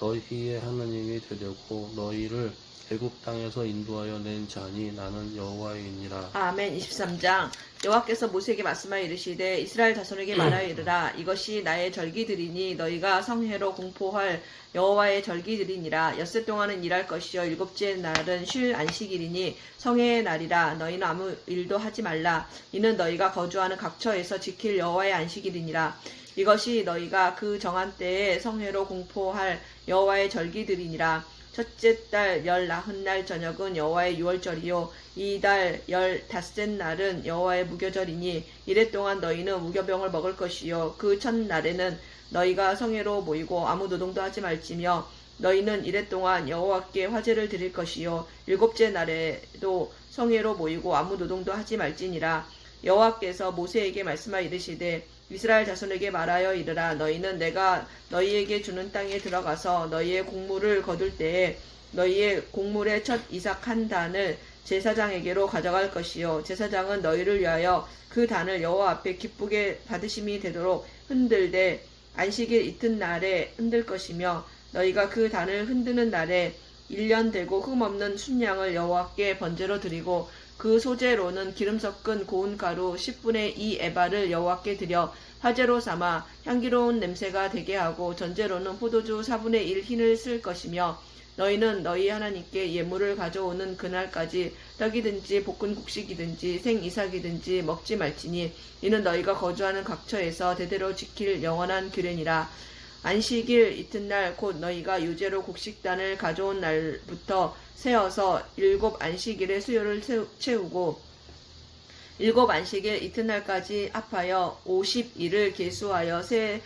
너희의 하나님이 되려고 너희를 애굽 땅에서 인도하여 낸 자니 나는 여호와이니라. 아멘. 23장. 여호와께서 모세에게 말씀하여 이르시되 이스라엘 자손에게 말하여 이르라. 이것이 나의 절기들이니 너희가 성회로 공포할 여호와의 절기들이니라. 엿새 동안은 일할 것이요 7째 날은 쉴 안식일이니 성회의 날이라. 너희는 아무 일도 하지 말라. 이는 너희가 거주하는 각처에서 지킬 여호와의 안식일이니라. 이것이 너희가 그 정한 때에 성회로 공포할 여호와의 절기들이니라. 첫째 달 19날 저녁은 여호와의 유월절이요 이 달 15째 날은 여호와의 무교절이니 이래 동안 너희는 무교병을 먹을 것이요 그 첫날에는 너희가 성회로 모이고 아무 노동도 하지 말지며 너희는 이래 동안 여호와께 화제를 드릴 것이요 7째 날에도 성회로 모이고 아무 노동도 하지 말지니라. 여호와께서 모세에게 말씀하여 이르시되 이스라엘 자손에게 말하여 이르라. 너희는 내가 너희에게 주는 땅에 들어가서 너희의 곡물을 거둘 때에 너희의 곡물의 첫 이삭 한 단을 제사장에게로 가져갈 것이요 제사장은 너희를 위하여 그 단을 여호와 앞에 기쁘게 받으심이 되도록 흔들되 안식일 이튿날에 흔들 것이며 너희가 그 단을 흔드는 날에 1년 되고 흠없는 순양을 여호와께 번제로 드리고 그 소재로는 기름 섞은 고운 가루 10분의 2 에바를 여호와께 드려 화제로 삼아 향기로운 냄새가 되게 하고 전제로는 포도주 4분의 1 흰을 쓸 것이며 너희는 너희 하나님께 예물을 가져오는 그날까지 떡이든지 볶은 곡식이든지 생이삭이든지 먹지 말지니 이는 너희가 거주하는 각처에서 대대로 지킬 영원한 규례니라. 안식일 이튿날 곧 너희가 유제로 곡식단을 가져온 날부터 세어서 7 안식일의 수요를 채우고 7 안식일 이튿날까지 합하여 50일을 계수하여 새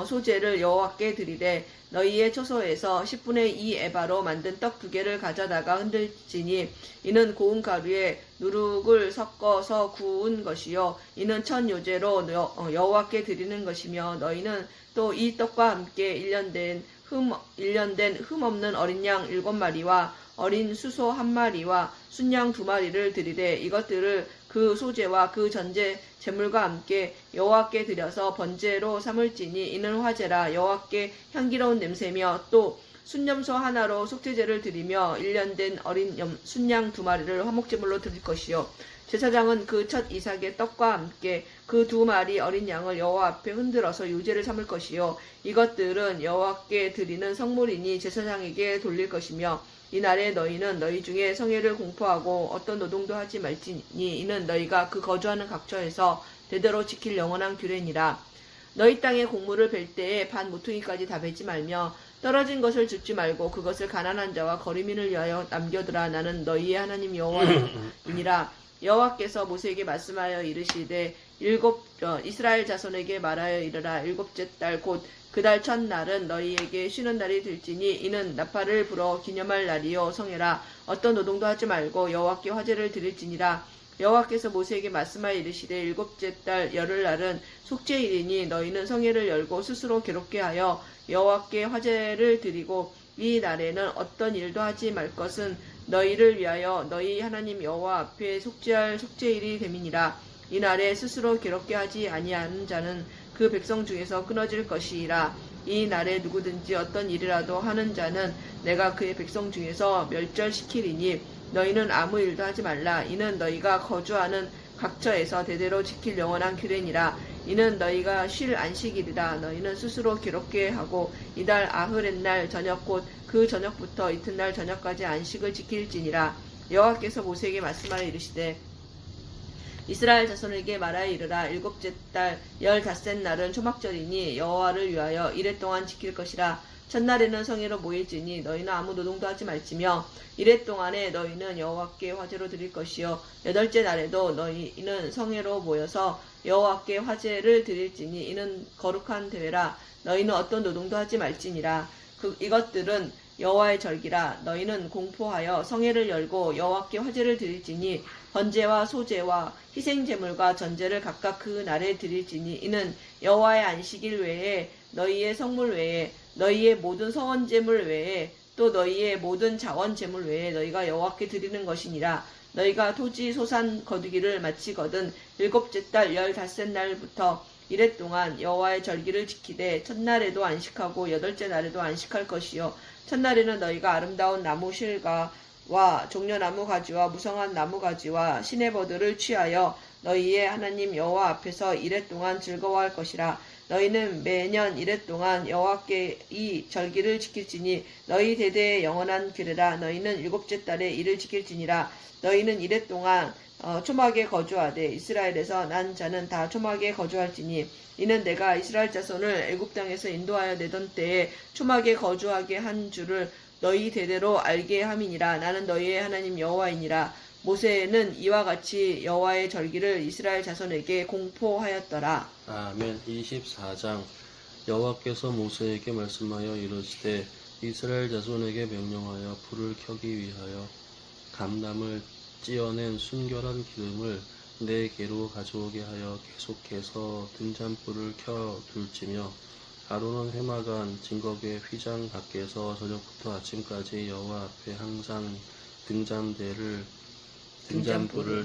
소재를 여호와께 드리되 너희의 초소에서 10분의 2 에바로 만든 떡 2개를 가져다가 흔들지니 이는 고운 가루에 누룩을 섞어서 구운 것이요 이는 첫 요제로 여호와께 드리는 것이며 너희는 또 이 떡과 함께 1년 된 흠 없는 어린 양 7마리와 어린 수소 1마리와 순양 2마리를 드리되 이것들을 그 소재와 그 전제 제물과 함께 여호와께 드려서 번제로 삼을지니 이는 화제라. 여호와께 향기로운 냄새며 또 순염소 하나로 속죄제를 드리며 1년 된 어린 순양 2마리를 화목제물로 드릴 것이요 제사장은 그 첫 이삭의 떡과 함께 그 2마리 어린 양을 여호와 앞에 흔들어서 유제를 삼을 것이요 이것들은 여호와께 드리는 성물이니 제사장에게 돌릴 것이며 이날에 너희는 너희 중에 성회를 공포하고 어떤 노동도 하지 말지니 이는 너희가 그 거주하는 각처에서 대대로 지킬 영원한 규례니라. 너희 땅에 곡물을 벨 때에 반 모퉁이까지 다 베지 말며 떨어진 것을 줍지 말고 그것을 가난한 자와 거리민을 위하여 남겨두라. 나는 너희의 하나님 여호와이니라. 여호와께서 모세에게 말씀하여 이르시되 이스라엘 자손에게 말하여 이르라. 7째 달 곧 그 달 첫날은 너희에게 쉬는 날이 될지니 이는 나팔을 불어 기념할 날이요 성회라. 어떤 노동도 하지 말고 여호와께 화제를 드릴지니라. 여호와께서 모세에게 말씀하여 이르시되 일곱째 달 열흘날은 속죄일이니 너희는 성회를 열고 스스로 괴롭게 하여 여호와께 화제를 드리고 이 날에는 어떤 일도 하지 말 것은 너희를 위하여 너희 하나님 여호와 앞에 속죄할 속죄일이 됨이니라. 이 날에 스스로 괴롭게 하지 아니하는 자는 그 백성 중에서 끊어질 것이라. 이 날에 누구든지 어떤 일이라도 하는 자는 내가 그의 백성 중에서 멸절시키리니 너희는 아무 일도 하지 말라. 이는 너희가 거주하는 각처에서 대대로 지킬 영원한 규례니라. 이는 너희가 쉴 안식일이라. 너희는 스스로 괴롭게 하고 이달 아흐렛날 저녁 곧 그 저녁부터 이튿날 저녁까지 안식을 지킬지니라. 여호와께서 모세에게 말씀하여 이르시되 이스라엘 자손에게 말하여 이르라. 일곱째 달 15셋 날은 초막절이니 여호와를 위하여 이레 동안 지킬 것이라. 첫날에는 성회로 모일지니 너희는 아무 노동도 하지 말지며 이레 동안에 너희는 여호와께 화제로 드릴 것이요 여덟째 날에도 너희는 성회로 모여서 여호와께 화제를 드릴지니 이는 거룩한 대회라. 너희는 어떤 노동도 하지 말지니라. 이것들은 여호와의 절기라. 너희는 공포하여 성회를 열고 여호와께 화제를 드릴지니 번제와 소제와 희생제물과 전제를 각각 그 날에 드릴지니 이는 여호와의 안식일 외에 너희의 성물 외에 너희의 모든 서원제물 외에 또 너희의 모든 자원제물 외에 너희가 여호와께 드리는 것이니라. 너희가 토지 소산 거두기를 마치거든 일곱째 달 15날부터 이레 동안 여호와의 절기를 지키되 첫날에도 안식하고 여덟째 날에도 안식할 것이요 첫날에는 너희가 아름다운 나무 실과와 종려나무 가지와 무성한 나무 가지와 시내버드를 취하여 너희의 하나님 여호와 앞에서 이레 동안 즐거워할 것이라. 너희는 매년 이레 동안 여호와께 이 절기를 지킬지니 너희 대대의 영원한 규례라. 너희는 일곱째 달에 이를 지킬지니라. 너희는 이레 동안 초막에 거주하되 이스라엘에서 난 자는 다 초막에 거주할지니 이는 내가 이스라엘 자손을 애굽 땅에서 인도하여 내던 때에 초막에 거주하게 한 줄을 너희 대대로 알게 함이니라. 나는 너희의 하나님 여호와이니라. 모세는 이와 같이 여호와의 절기를 이스라엘 자손에게 공포하였더라. 아멘. 24장 여호와께서 모세에게 말씀하여 이르시되 이스라엘 자손에게 명령하여 불을 켜기 위하여 감람을 찌어낸 순결한 기름을 내게로 가져오게 하여 계속해서 등잔불을 켜 둘지며 아론은 회막안 증거궤 휘장 밖에서 저녁부터 아침까지 여호와 앞에 항상 등잔불을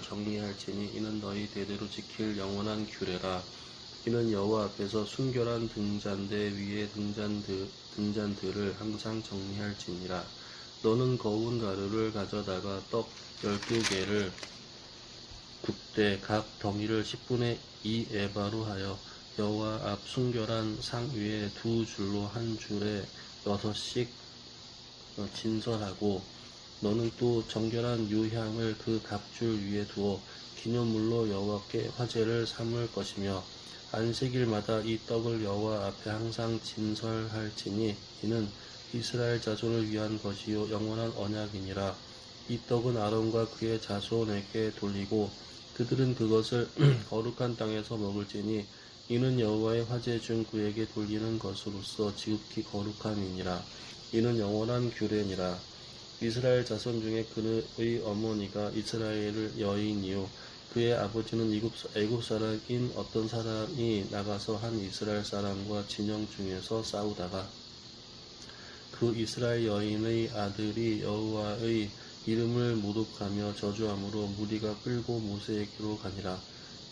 정리할지니 이는 너희 대대로 지킬 영원한 규례라. 이는 여호와 앞에서 순결한 등잔대 위에 등잔들을 항상 정리할지니라. 너는 거운 가루를 가져다가 떡 12개를 굽되 각 덩이를 10분의 2 에바로 하여 여호와 앞 순결한 상 위에 두 줄로 한 줄에 6씩 진설하고 너는 또 정결한 유향을 그 갑줄 위에 두어 기념물로 여호와께 화제를 삼을 것이며 안식일마다 이 떡을 여호와 앞에 항상 진설할지니 이는 이스라엘 자손을 위한 것이요 영원한 언약이니라. 이 떡은 아론과 그의 자손에게 돌리고 그들은 그것을 거룩한 땅에서 먹을지니 이는 여호와의 화제 중 그에게 돌리는 것으로서 지극히 거룩함이니라. 이는 영원한 규례니라. 이스라엘 자손 중에 그의 어머니가 이스라엘 여인이요 그의 아버지는 애굽 사람인 어떤 사람이 나가서 한 이스라엘 사람과 진영 중에서 싸우다가 그 이스라엘 여인의 아들이 여호와의 이름을 모독하며 저주함으로 무리가 끌고 모세에게로 가니라.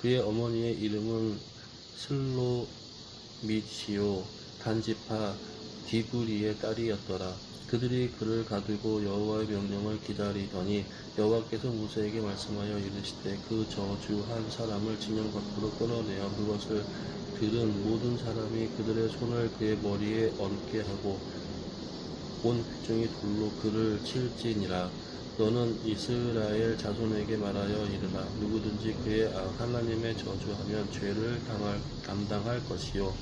그의 어머니의 이름은 슬로미치요 단지파 디브리의 딸이었더라. 그들이 그를 가두고 여호와의 명령을 기다리더니 여호와께서 모세에게 말씀하여 이르시되 그 저주한 사람을 진영 밖으로 끌어내어 그것을 들은 모든 사람이 그들의 손을 그의 머리에 얹게 하고 온 회중이 돌로 그를 칠지니라. 너는 이스라엘 자손에게 말하여 이르라. 누구든지 그의 하나님의 저주하면 죄를 담당할 것이요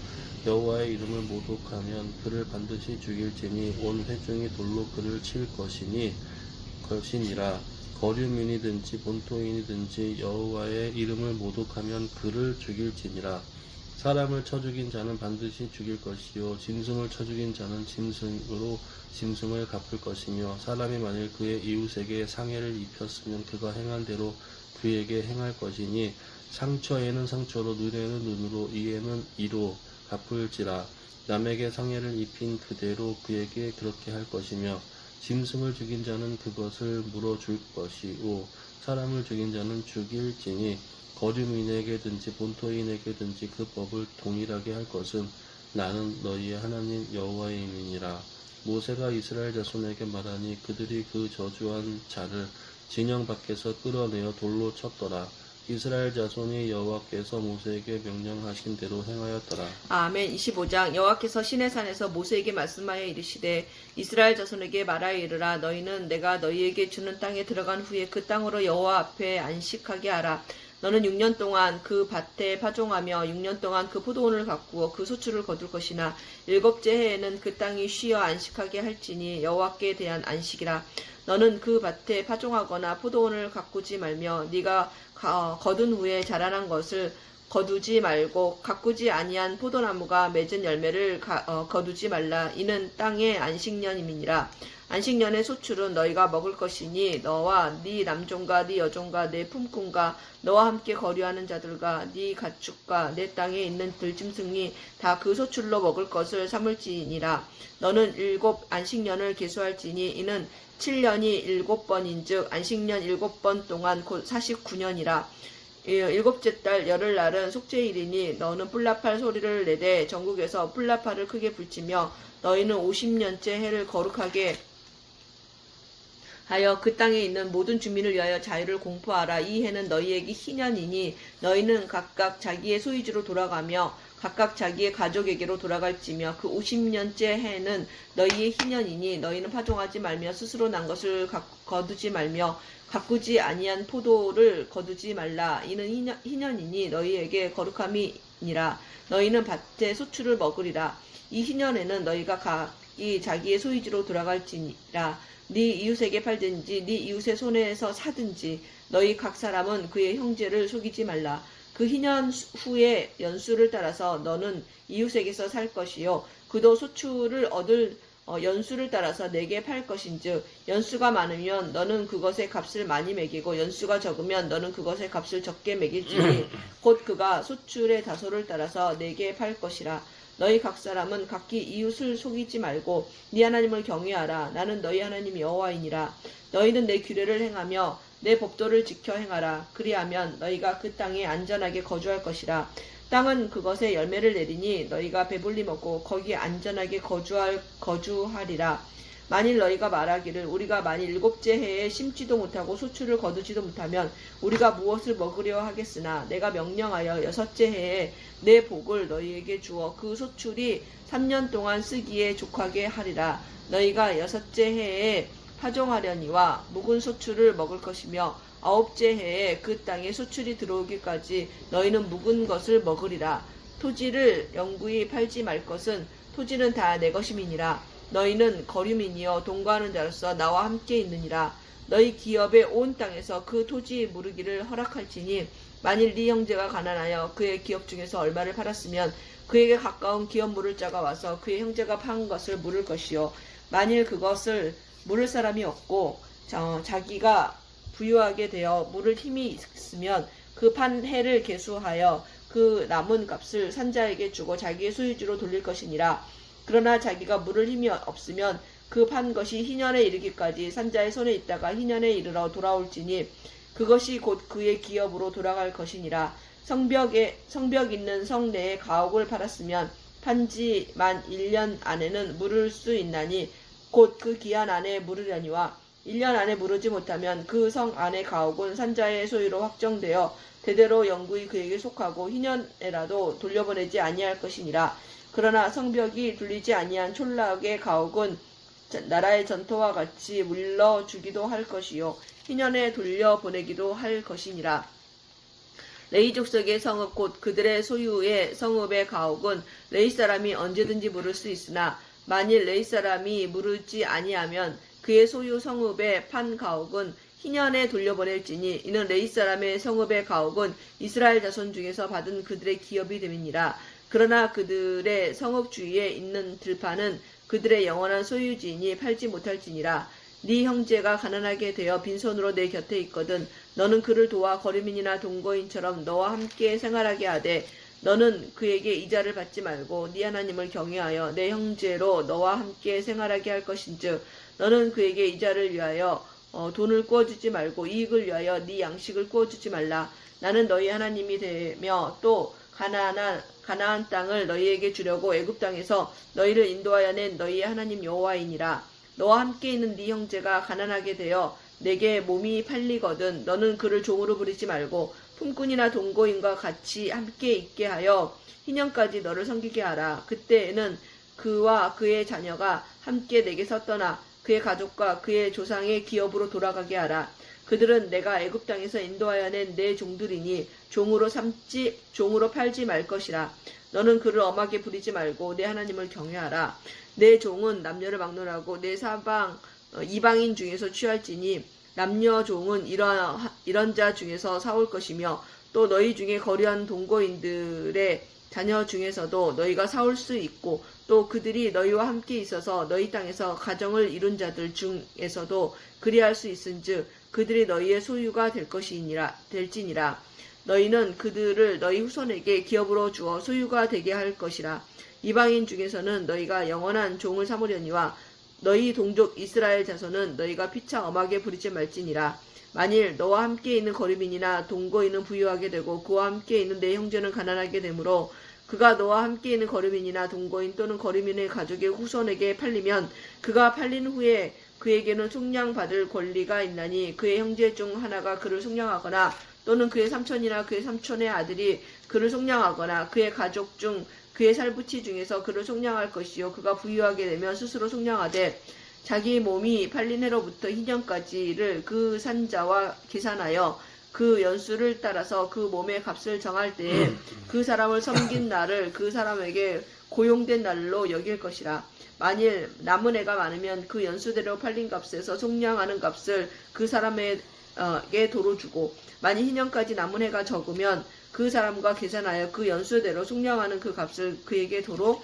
여호와의 이름을 모독하면 그를 반드시 죽일지니 온 회중이 돌로 그를 칠 것이니라. 거류민이든지 본토인이든지 여호와의 이름을 모독하면 그를 죽일지니라. 사람을 쳐 죽인 자는 반드시 죽일 것이요 짐승을 쳐 죽인 자는 짐승으로 짐승을 갚을 것이며 사람이 만일 그의 이웃에게 상해를 입혔으면 그가 행한 대로 그에게 행할 것이니 상처에는 상처로 눈에는 눈으로 이에는 이로 갚을지라. 남에게 상해를 입힌 그대로 그에게 그렇게 할 것이며 짐승을 죽인 자는 그것을 물어줄 것이요 사람을 죽인 자는 죽일지니 거류민에게든지 본토인에게든지 그 법을 동일하게 할 것은 나는 너희의 하나님 여호와임이니라. 모세가 이스라엘 자손에게 말하니 그들이 그 저주한 자를 진영 밖에서 끌어내어 돌로 쳤더라. 이스라엘 자손이 여호와께서 모세에게 명령하신 대로 행하였더라. 아멘. 25장 여호와께서 시내산에서 모세에게 말씀하여 이르시되 이스라엘 자손에게 말하여 이르라. 너희는 내가 너희에게 주는 땅에 들어간 후에 그 땅으로 여호와 앞에 안식하게 하라. 너는 6년 동안 그 밭에 파종하며 6년 동안 그 포도원을 가꾸어 그 소출을 거둘 것이나 일곱째 해에는 그 땅이 쉬어 안식하게 할지니 여호와께 대한 안식이라. 너는 그 밭에 파종하거나 포도원을 가꾸지 말며 네가 거둔 후에 자라난 것을 거두지 말고 가꾸지 아니한 포도나무가 맺은 열매를 거두지 말라. 이는 땅의 안식년임이니라. 안식년의 소출은 너희가 먹을 것이니 너와 네 남종과 네 여종과 네 품꾼과 너와 함께 거류하는 자들과 네 가축과 내 땅에 있는 들짐승이 다 그 소출로 먹을 것을 삼을지니라. 너는 7 안식년을 계수할지니 이는 7년이 7번인즉 안식년 7번 동안 곧 49년이라. 7째 달 열흘날은 속죄일이니 너는 뿔나팔 소리를 내되 전국에서 뿔나팔을 크게 불치며 너희는 50년째 해를 거룩하게 하여 그 땅에 있는 모든 주민을 위하여 자유를 공포하라. 이 해는 너희에게 희년이니 너희는 각각 자기의 소유지로 돌아가며 각각 자기의 가족에게로 돌아갈지며 그 50년째 해는 너희의 희년이니 너희는 파종하지 말며 스스로 난 것을 거두지 말며 가꾸지 아니한 포도를 거두지 말라. 이는 희년이니 너희에게 거룩함이니라. 너희는 밭의 소출을 먹으리라. 이 희년에는 너희가 각이 자기의 소유지로 돌아갈지니라. 네 이웃에게 팔든지 네 이웃의 손에서 사든지 너희 각 사람은 그의 형제를 속이지 말라. 그 희년 후에 연수를 따라서 너는 이웃에게서 살 것이요 그도 소출을 얻을 연수를 따라서 내게 팔 것인즉 연수가 많으면 너는 그것의 값을 많이 매기고 연수가 적으면 너는 그것의 값을 적게 매길지니 곧 그가 소출의 다소를 따라서 내게 팔 것이라. 너희 각 사람은 각기 이웃을 속이지 말고 네 하나님을 경외하라. 나는 너희 하나님 여호와이니라. 너희는 내 규례를 행하며 내 법도를 지켜 행하라. 그리하면 너희가 그 땅에 안전하게 거주할 것이라. 땅은 그것에 열매를 내리니 너희가 배불리 먹고 거기에 안전하게 거주하리라. 만일 너희가 말하기를 우리가 만일 7째 해에 심지도 못하고 소출을 거두지도 못하면 우리가 무엇을 먹으려 하겠으나 내가 명령하여 6째 해에 내 복을 너희에게 주어 그 소출이 3년 동안 쓰기에 족하게 하리라. 너희가 6째 해에 파종하려니와 묵은 소출을 먹을 것이며 9째 해에 그 땅에 소출이 들어오기까지 너희는 묵은 것을 먹으리라. 토지를 영구히 팔지 말 것은 토지는 다 내 것임이니라. 너희는 거류민이여 동거하는 자로서 나와 함께 있느니라. 너희 기업의 온 땅에서 그 토지 무르기를 허락할지니 만일 네 형제가 가난하여 그의 기업 중에서 얼마를 팔았으면 그에게 가까운 기업 물을 자가 와서 그의 형제가 판 것을 물을 것이요 만일 그것을 물을 사람이 없고 자기가 부유하게 되어 물을 힘이 있으면 그 판 해를 계수하여 그 남은 값을 산자에게 주고 자기의 소유지로 돌릴 것이니라. 그러나 자기가 물을 힘이 없으면 그 판 것이 희년에 이르기까지 산자의 손에 있다가 희년에 이르러 돌아올지니 그것이 곧 그의 기업으로 돌아갈 것이니라. 성벽 있는 성 내에 가옥을 팔았으면 판지 만 1년 안에는 물을 수 있나니 곧 그 기한 안에 물으려니와 1년 안에 물으지 못하면 그 성 안의 가옥은 산자의 소유로 확정되어 대대로 영구히 그에게 속하고 희년에라도 돌려보내지 아니할 것이니라. 그러나 성벽이 둘리지 아니한 촌락의 가옥은 나라의 전토와 같이 물러주기도 할 것이요 희년에 돌려보내기도 할 것이니라. 레위 족속의 성읍 곧 그들의 소유의 성읍의 가옥은 레위 사람이 언제든지 물을 수 있으나 만일 레위 사람이 물으지 아니하면 그의 소유 성읍의 판 가옥은 희년에 돌려보낼지니 이는 레위 사람의 성읍의 가옥은 이스라엘 자손 중에서 받은 그들의 기업이 됨이니라. 그러나 그들의 성읍 주위에 있는 들판은 그들의 영원한 소유지이니 팔지 못할지니라. 네 형제가 가난하게 되어 빈손으로 내 곁에 있거든 너는 그를 도와 거류민이나 동거인처럼 너와 함께 생활하게 하되 너는 그에게 이자를 받지 말고 네 하나님을 경외하여 내 형제로 너와 함께 생활하게 할 것인즉 너는 그에게 이자를 위하여 돈을 구워주지 말고 이익을 위하여 네 양식을 구워주지 말라. 나는 너희 하나님이 되며 또 가나안 땅을 너희에게 주려고 애굽 땅에서 너희를 인도하여 낸 너희의 하나님 여호와이니라. 너와 함께 있는 네 형제가 가난하게 되어 내게 몸이 팔리거든 너는 그를 종으로 부리지 말고 품꾼이나 동거인과 같이 함께 있게 하여 희년까지 너를 섬기게 하라. 그때에는 그와 그의 자녀가 함께 내게서 떠나 그의 가족과 그의 조상의 기업으로 돌아가게 하라. 그들은 내가 애굽 땅에서 인도하여 낸 내 종들이니 종으로 팔지 말 것이라. 너는 그를 엄하게 부리지 말고 내 하나님을 경외하라. 내 종은 남녀를 막론하고 내 이방인 중에서 취할지니 남녀 종은 이런 자 중에서 사올 것이며 또 너희 중에 거류한 동거인들의 자녀 중에서도 너희가 사올 수 있고 또 그들이 너희와 함께 있어서 너희 땅에서 가정을 이룬 자들 중에서도 그리할 수 있은즉 그들이 너희의 소유가 될지니라. 너희는 그들을 너희 후손에게 기업으로 주어 소유가 되게 할 것이라. 이방인 중에서는 너희가 영원한 종을 삼으려니와 너희 동족 이스라엘 자손은 너희가 피차 엄하게 부리지 말지니라. 만일 너와 함께 있는 거류민이나 동거인은 부유하게 되고 그와 함께 있는 내 형제는 가난하게 되므로 그가 너와 함께 있는 거류민이나 동거인 또는 거류민의 가족의 후손에게 팔리면 그가 팔린 후에 그에게는 속량받을 권리가 있나니 그의 형제 중 하나가 그를 속량하거나 또는 그의 삼촌이나 그의 삼촌의 아들이 그를 속량하거나 그의 가족 중 그의 살부치 중에서 그를 속량할 것이요 그가 부유하게 되면 스스로 속량하되 자기 몸이 팔린 해로부터 희년까지를 그 산자와 계산하여 그 연수를 따라서 그 몸의 값을 정할 때에 그 사람을 섬긴 날을 그 사람에게 고용된 날로 여길 것이라. 만일 남은 해가 많으면 그 연수대로 팔린 값에서 속량하는 값을 그 사람에게 도로 주고 만일 희년까지 남은 해가 적으면 그 사람과 계산하여 그 연수대로 속량하는 그 값을 그에게 도로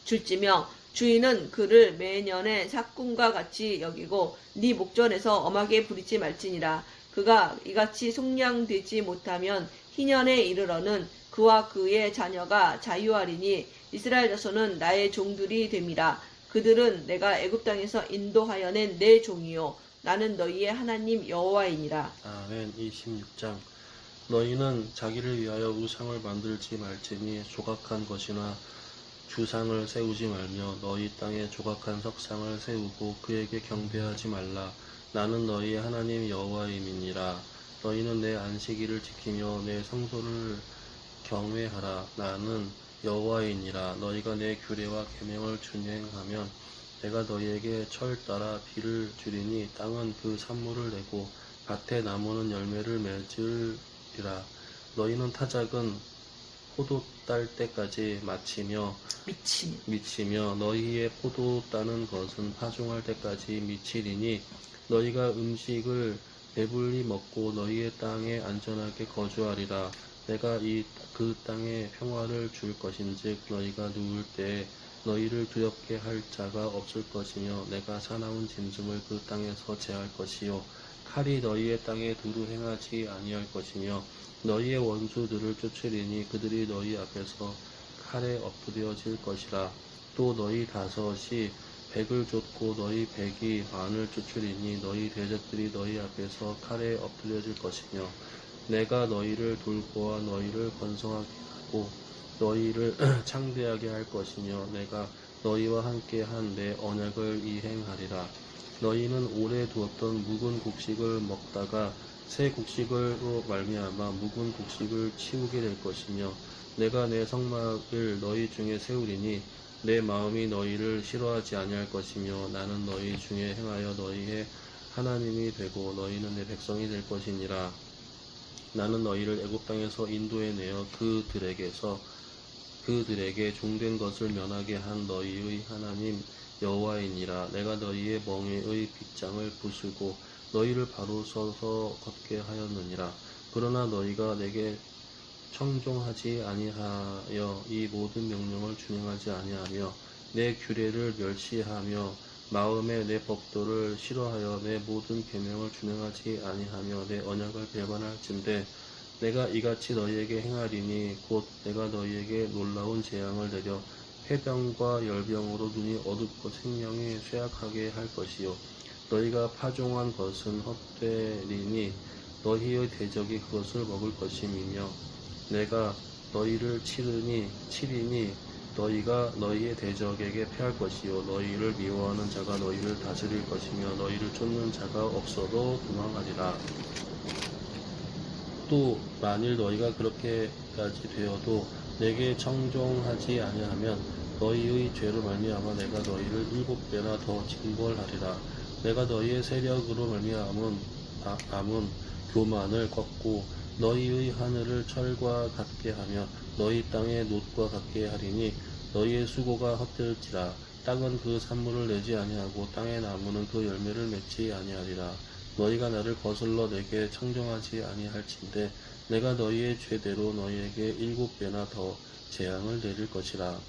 줄지며 주인은 그를 매년의 삭군과 같이 여기고 네 목전에서 엄하게 부리지 말지니라. 그가 이같이 속량되지 못하면 희년에 이르러는 그와 그의 자녀가 자유하리니 이스라엘 자손은 나의 종들이 됨이라. 그들은 내가 애굽 땅에서 인도하여 낸 내 종이요 나는 너희의 하나님 여호와이니라. 아멘. 26장. 너희는 자기를 위하여 우상을 만들지 말지니 조각한 것이나 주상을 세우지 말며 너희 땅에 조각한 석상을 세우고 그에게 경배하지 말라. 나는 너희의 하나님 여호와임이니라. 너희는 내 안식일을 지키며 내 성소를 경외하라. 나는 여호와이니라. 너희가 내 규례와 계명을 준행하면 내가 너희에게 철 따라 비를 주리니 땅은 그 산물을 내고 밭의 나무는 열매를 맺으리라. 너희는 타작은 포도 딸 때까지 미치며 너희의 포도 따는 것은 파종할 때까지 미치리니 너희가 음식을 배불리 먹고 너희의 땅에 안전하게 거주하리라. 내가 그 땅에 평화를 줄 것인즉 너희가 누울 때에 너희를 두렵게 할 자가 없을 것이며 내가 사나운 짐승을 그 땅에서 제할 것이요 칼이 너희의 땅에 두루 행하지 아니할 것이며 너희의 원수들을 쫓으리니 그들이 너희 앞에서 칼에 엎드려질 것이라. 또 너희 다섯이 백을 쫓고 너희 백이 만을 쫓으리니 너희 대적들이 너희 앞에서 칼에 엎드려질 것이며 내가 너희를 돌보아 너희를 번성하게 하고 너희를 창대하게 할 것이며 내가 너희와 함께 한 내 언약을 이행하리라. 너희는 오래 두었던 묵은 곡식을 먹다가 새 곡식으로 말미암아 묵은 곡식을 치우게 될 것이며 내가 내 성막을 너희 중에 세우리니 내 마음이 너희를 싫어하지 아니할 것이며 나는 너희 중에 행하여 너희의 하나님이 되고 너희는 내 백성이 될 것이니라. 나는 너희를 애굽 땅에서 인도해 내어 그들에게 종된 것을 면하게 한 너희의 하나님 여호와이니라. 내가 너희의 멍에의 빗장을 부수고 너희를 바로 서서 걷게 하였느니라. 그러나 너희가 내게 청종하지 아니하여 이 모든 명령을 준행하지 아니하며 내 규례를 멸시하며 마음에 내 법도를 싫어하여 내 모든 계명을 준행하지 아니하며 내 언약을 배반할진대 내가 이같이 너희에게 행하리니 곧 내가 너희에게 놀라운 재앙을 내려 해병과 열병으로 눈이 어둡고 생명이 쇠약하게 할 것이요 너희가 파종한 것은 헛되리니 너희의 대적이 그것을 먹을 것임이며 내가 너희를 치리니 너희가 너희의 대적에게 패할 것이요 너희를 미워하는 자가 너희를 다스릴 것이며 너희를 쫓는 자가 없어도 도망하리라. 또 만일 너희가 그렇게까지 되어도 내게 청종하지 아니하면 너희의 죄로 말미암아 내가 너희를 7배나 더 징벌하리라. 내가 너희의 세력으로 말미암은 교만을 걷고 너희의 하늘을 철과 같게 하며 너희 땅의 놋과 같게 하리니 너희의 수고가 헛될지라. 땅은 그 산물을 내지 아니하고 땅의 나무는 그 열매를 맺지 아니하리라. 너희가 나를 거슬러 내게 청종하지 아니할진대 내가 너희의 죄대로 너희에게 7배나 더 재앙을 내릴 것이라.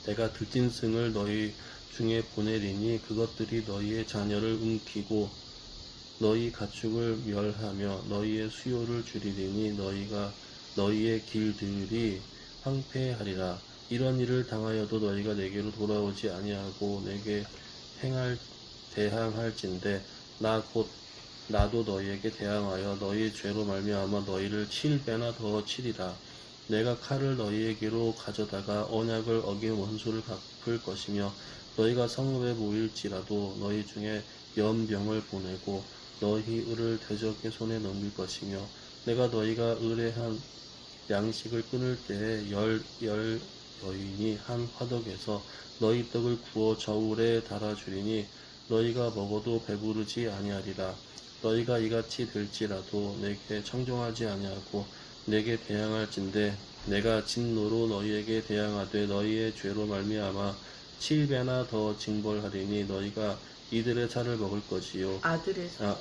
내가 들짐승을 너희 중에 보내리니 그것들이 너희의 자녀를 움키고 너희 가축을 멸하며 너희의 수요를 줄이리니 너희의 길들이 황폐하리라. 이런 일을 당하여도 너희가 내게로 돌아오지 아니하고 내게 대항할진대 나도 너희에게 대항하여 너희 죄로 말미암아 너희를 7배나 더 치리라. 내가 칼을 너희에게로 가져다가 언약을 어긴 원수를 갚을 것이며 너희가 성읍에 모일지라도 너희 중에 연병을 보내고 너희를 대적의 손에 넘길 것이며 내가 너희가 의뢰한 양식을 끊을 때에 여인이 한 화덕에서 너희 떡을 구워 저울에 달아주리니 너희가 먹어도 배부르지 아니하리라. 너희가 이같이 될지라도 내게 청종하지 아니하고 내게 대항할진대 내가 진노로 너희에게 대항하되 너희의 죄로 말미암아 7배나 더 징벌하리니 너희가 이들의 살을 먹을 것이요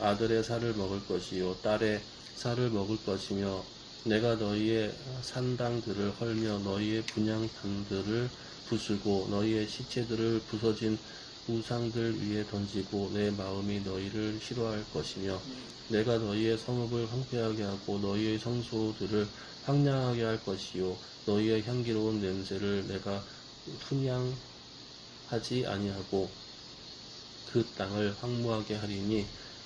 아들의 살을 먹을 것이요 딸의 살을 먹을 것이며 내가 너희의 산당들을 헐며 너희의 분향단들을 부수고 너희의 시체들을 부서진 우상들 위에 던지고 내 마음이 너희를 싫어할 것이며 내가 너희의 성읍을 황폐하게 하고 너희의 성소들을 황량하게 할 것이요 너희의 향기로운 냄새를 내가 흠양하지 아니하고 그 땅을 황무하게 하리니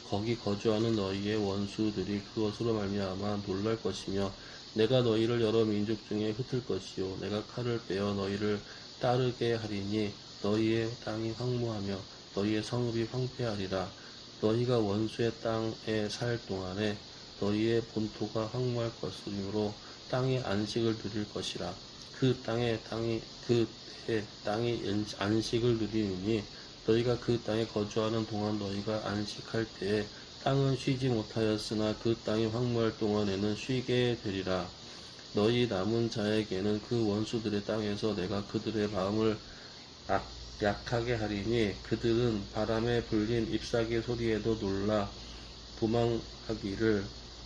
거기 거주하는 너희의 원수들이 그것으로 말미암아 놀랄 것이며 내가 너희를 여러 민족 중에 흩을 것이요 내가 칼을 빼어 너희를 따르게 하리니 너희의 땅이 황무하며 너희의 성읍이 황폐하리라. 너희가 원수의 땅에 살 동안에 너희의 본토가 황무할 것이므로 땅의 안식을 누릴 것이라. 그 해에 땅이 안식을 누리니 너희가 그 땅에 거주하는 동안 너희가 안식할 때에 땅은 쉬지 못하였으나 그 땅이 황무할 동안에는 쉬게 되리라. 너희 남은 자에게는 그 원수들의 땅에서 내가 그들의 마음을 약하게 하리니 그들은 바람에 불린 잎사귀 소리에도 놀라 도망하기를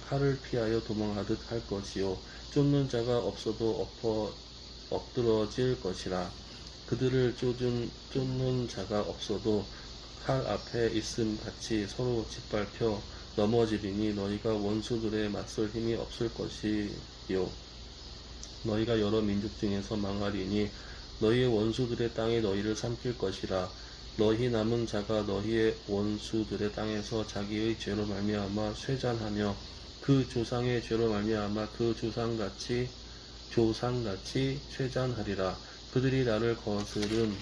칼을 피하여 도망하듯 할 것이요 쫓는 자가 없어도 엎드러질 것이라. 그들을 쫓는 자가 없어도 칼 앞에 있음 같이 서로 짓밟혀 넘어지리니 너희가 원수들에 맞설 힘이 없을 것이요 너희가 여러 민족 중에서 망하리니 너희의 원수들의 땅이 너희를 삼킬 것이라. 너희 남은 자가 너희의 원수들의 땅에서 자기의 죄로 말미암아 쇠잔하며 그 조상의 죄로 말미암아 그 조상같이 쇠잔하리라. 그들이 나를 거스른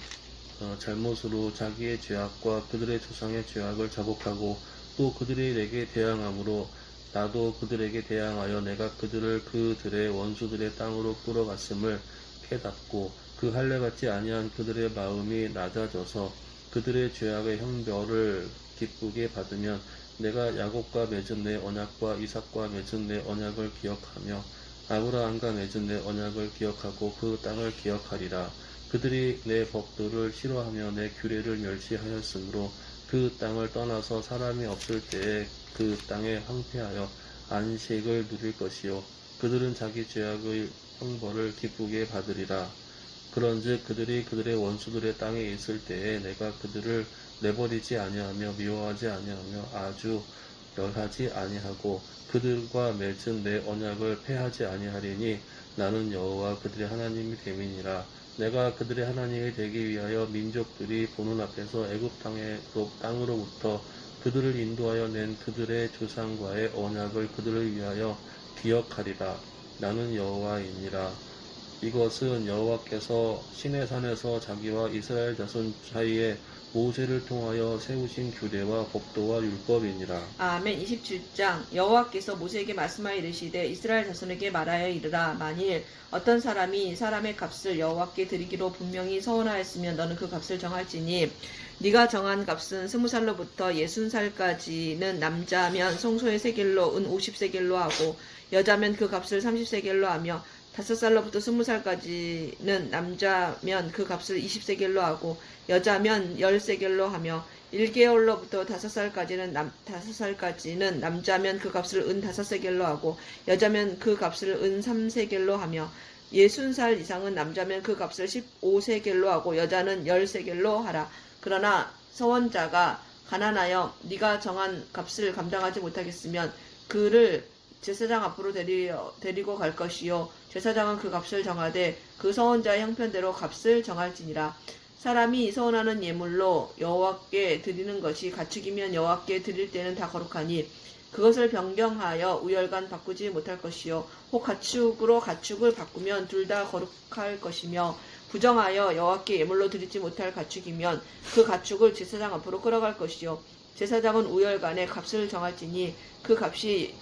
잘못으로 자기의 죄악과 그들의 조상의 죄악을 자복하고 또 그들이 내게 대항함으로 나도 그들에게 대항하여 내가 그들을 그들의 원수들의 땅으로 끌어갔음을 깨닫고 그 할례 같지 아니한 그들의 마음이 낮아져서 그들의 죄악의 형벌을 기쁘게 받으면 내가 야곱과 맺은 내 언약과 이삭과 맺은 내 언약을 기억하며 아브라함과 맺은 내 언약을 기억하고 그 땅을 기억하리라. 그들이 내 법도를 싫어하며 내 규례를 멸시하였으므로 그 땅을 떠나서 사람이 없을 때에 그 땅에 황폐하여 안식을 누릴 것이요 그들은 자기 죄악의 형벌을 기쁘게 받으리라. 그런즉 그들이 그들의 원수들의 땅에 있을 때에 내가 그들을 내버리지 아니하며 미워하지 아니하며 아주 멸하지 아니하고 그들과 맺은 내 언약을 폐하지 아니하리니 나는 여호와 그들의 하나님이 됨이니라. 내가 그들의 하나님이 되기 위하여 민족들이 보는 앞에서 애굽 땅으로부터 그들을 인도하여 낸 그들의 조상과의 언약을 그들을 위하여 기억하리라. 나는 여호와이니라. 이것은 여호와께서 시내산에서 자기와 이스라엘 자손 사이에 모세를 통하여 세우신 규례와 법도와 율법이니라. 아멘. 27장 여호와께서 모세에게 말씀하여 이르시되 이스라엘 자손에게 말하여 이르라. 만일 어떤 사람이 사람의 값을 여호와께 드리기로 분명히 서원하였으면 너는 그 값을 정할지니 네가 정한 값은 20살로부터 60살까지는 남자면 성소의 세겔로 은 50세겔로 하고 여자면 그 값을 30세겔로 하며 5살로부터 20살까지는 남자면 그 값을 20세겔로 하고 여자면 10세겔로 하며 1개월로부터 5살까지는 남자면 그 값을 은 5세겔로 하고 여자면 그 값을 은 3세겔로 하며 60살 이상은 남자면 그 값을 15세겔로 하고 여자는 10세겔로 하라. 그러나 서원자가 가난하여 네가 정한 값을 감당하지 못하겠으면 그를 제사장 앞으로 데리고 갈 것이요 제사장은 그 값을 정하되 그 서원자의 형편대로 값을 정할지니라. 사람이 서원하는 예물로 여호와께 드리는 것이 가축이면 여호와께 드릴 때는 다 거룩하니 그것을 변경하여 우열간 바꾸지 못할 것이요 혹 가축으로 가축을 바꾸면 둘 다 거룩할 것이며 부정하여 여호와께 예물로 드리지 못할 가축이면 그 가축을 제사장 앞으로 끌어갈 것이요 제사장은 우열간에 값을 정할지니 그 값이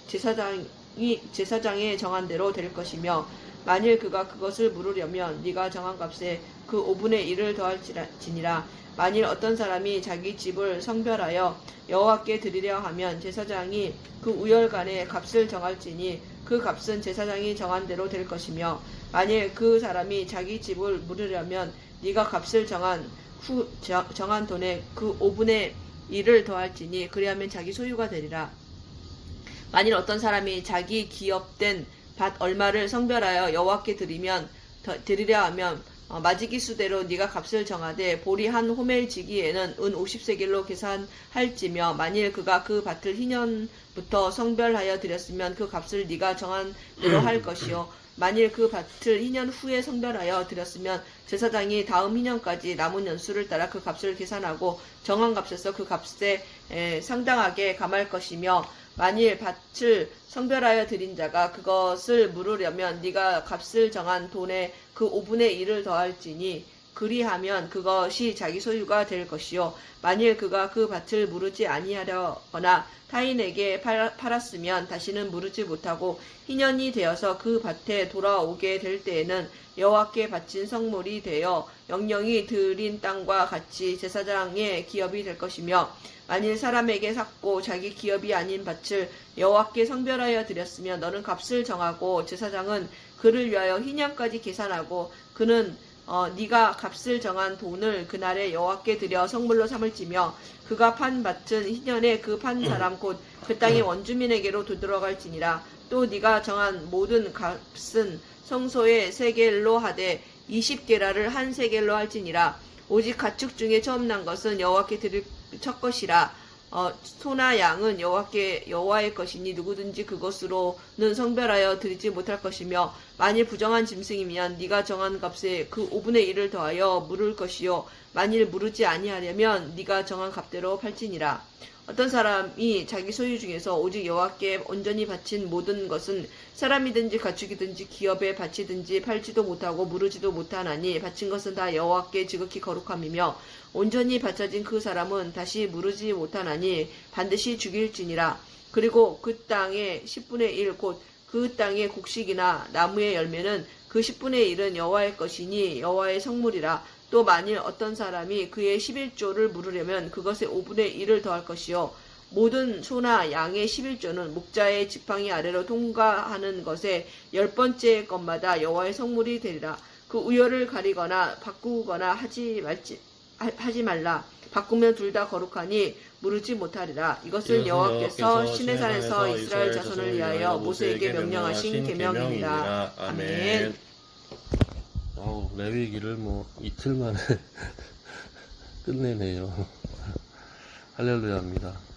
제사장의 정한 대로 될 것이며 만일 그가 그것을 물으려면 네가 정한 값에 그 5분의 1을 더할지니라. 만일 어떤 사람이 자기 집을 성별하여 여호와께 드리려 하면 제사장이 그 우열간에 값을 정할지니 그 값은 제사장이 정한 대로 될 것이며 만일 그 사람이 자기 집을 물으려면 네가 값을 정한 돈에 그 5분의 1을 더할지니 그리하면 자기 소유가 되리라. 만일 어떤 사람이 자기 기업된 밭 얼마를 성별하여 여호와께 드리려 하면 마지기 수대로 네가 값을 정하되 보리 한 호멜 지기에는 은 50세겔로 계산할지며 만일 그가 그 밭을 희년부터 성별하여 드렸으면 그 값을 네가 정한 대로 할 것이요 만일 그 밭을 희년 후에 성별하여 드렸으면 제사장이 다음 희년까지 남은 연수를 따라 그 값을 계산하고 정한 값에서 그 값에 상당하게 감할 것이며 만일 밭을 성별하여 드린 자가 그것을 물으려면 네가 값을 정한 돈의 그 5분의 1을 더할지니 그리하면 그것이 자기 소유가 될 것이요 만일 그가 그 밭을 무르지 아니하려거나 타인에게 팔았으면 다시는 무르지 못하고 희년이 되어서 그 밭에 돌아오게 될 때에는 여호와께 바친 성물이 되어 영영이 드린 땅과 같이 제사장의 기업이 될 것이며 만일 사람에게 샀고 자기 기업이 아닌 밭을 여호와께 성별하여 드렸으면 너는 값을 정하고 제사장은 그를 위하여 희년까지 계산하고 그는 네가 값을 정한 돈을 그날에 여호와께 드려 성물로 삼을지며 그가 판 밭은 희년에 그 판 사람 곧 그 땅의 원주민에게로 되돌아갈지니라. 또 네가 정한 모든 값은 성소의 세겔로 하되 20게라를 한 세겔로 할지니라. 오직 가축 중에 처음 난 것은 여호와께 드릴 첫 것이라. 소나 양은 여호와의 것이니 누구든지 그것으로는 성별하여 드리지 못할 것이며 만일 부정한 짐승이면 네가 정한 값에 그 5분의 1을 더하여 물을 것이요 만일 무르지 아니하려면 네가 정한 값대로 팔지니라. 어떤 사람이 자기 소유 중에서 오직 여호와께 온전히 바친 모든 것은 사람이든지 가축이든지 기업에 바치든지 팔지도 못하고 무르지도 못하나니 바친 것은 다 여호와께 지극히 거룩함이며 온전히 바쳐진 그 사람은 다시 무르지 못하나니 반드시 죽일지니라. 그리고 그 땅의 10분의 1 곧 그 땅의 곡식이나 나무의 열매는 그 10분의 1은 여호와의 것이니 여호와의 성물이라. 또 만일 어떤 사람이 그의 11조를 물으려면 그것의 5분의 1을 더할 것이요 모든 소나 양의 11조는 목자의 지팡이 아래로 통과하는 것에 10번째 것마다 여호와의 성물이 되리라. 그 우열을 가리거나 바꾸거나 하지 말라. 바꾸면 둘 다 거룩하니 무르지 못하리라. 이것은 여호와께서 시내산에서 이스라엘 자손을 위하여 모세에게 명령하신 계명이니라. 아멘. 아우, 레위기를 뭐 이틀 만에 끝내네요. 할렐루야입니다.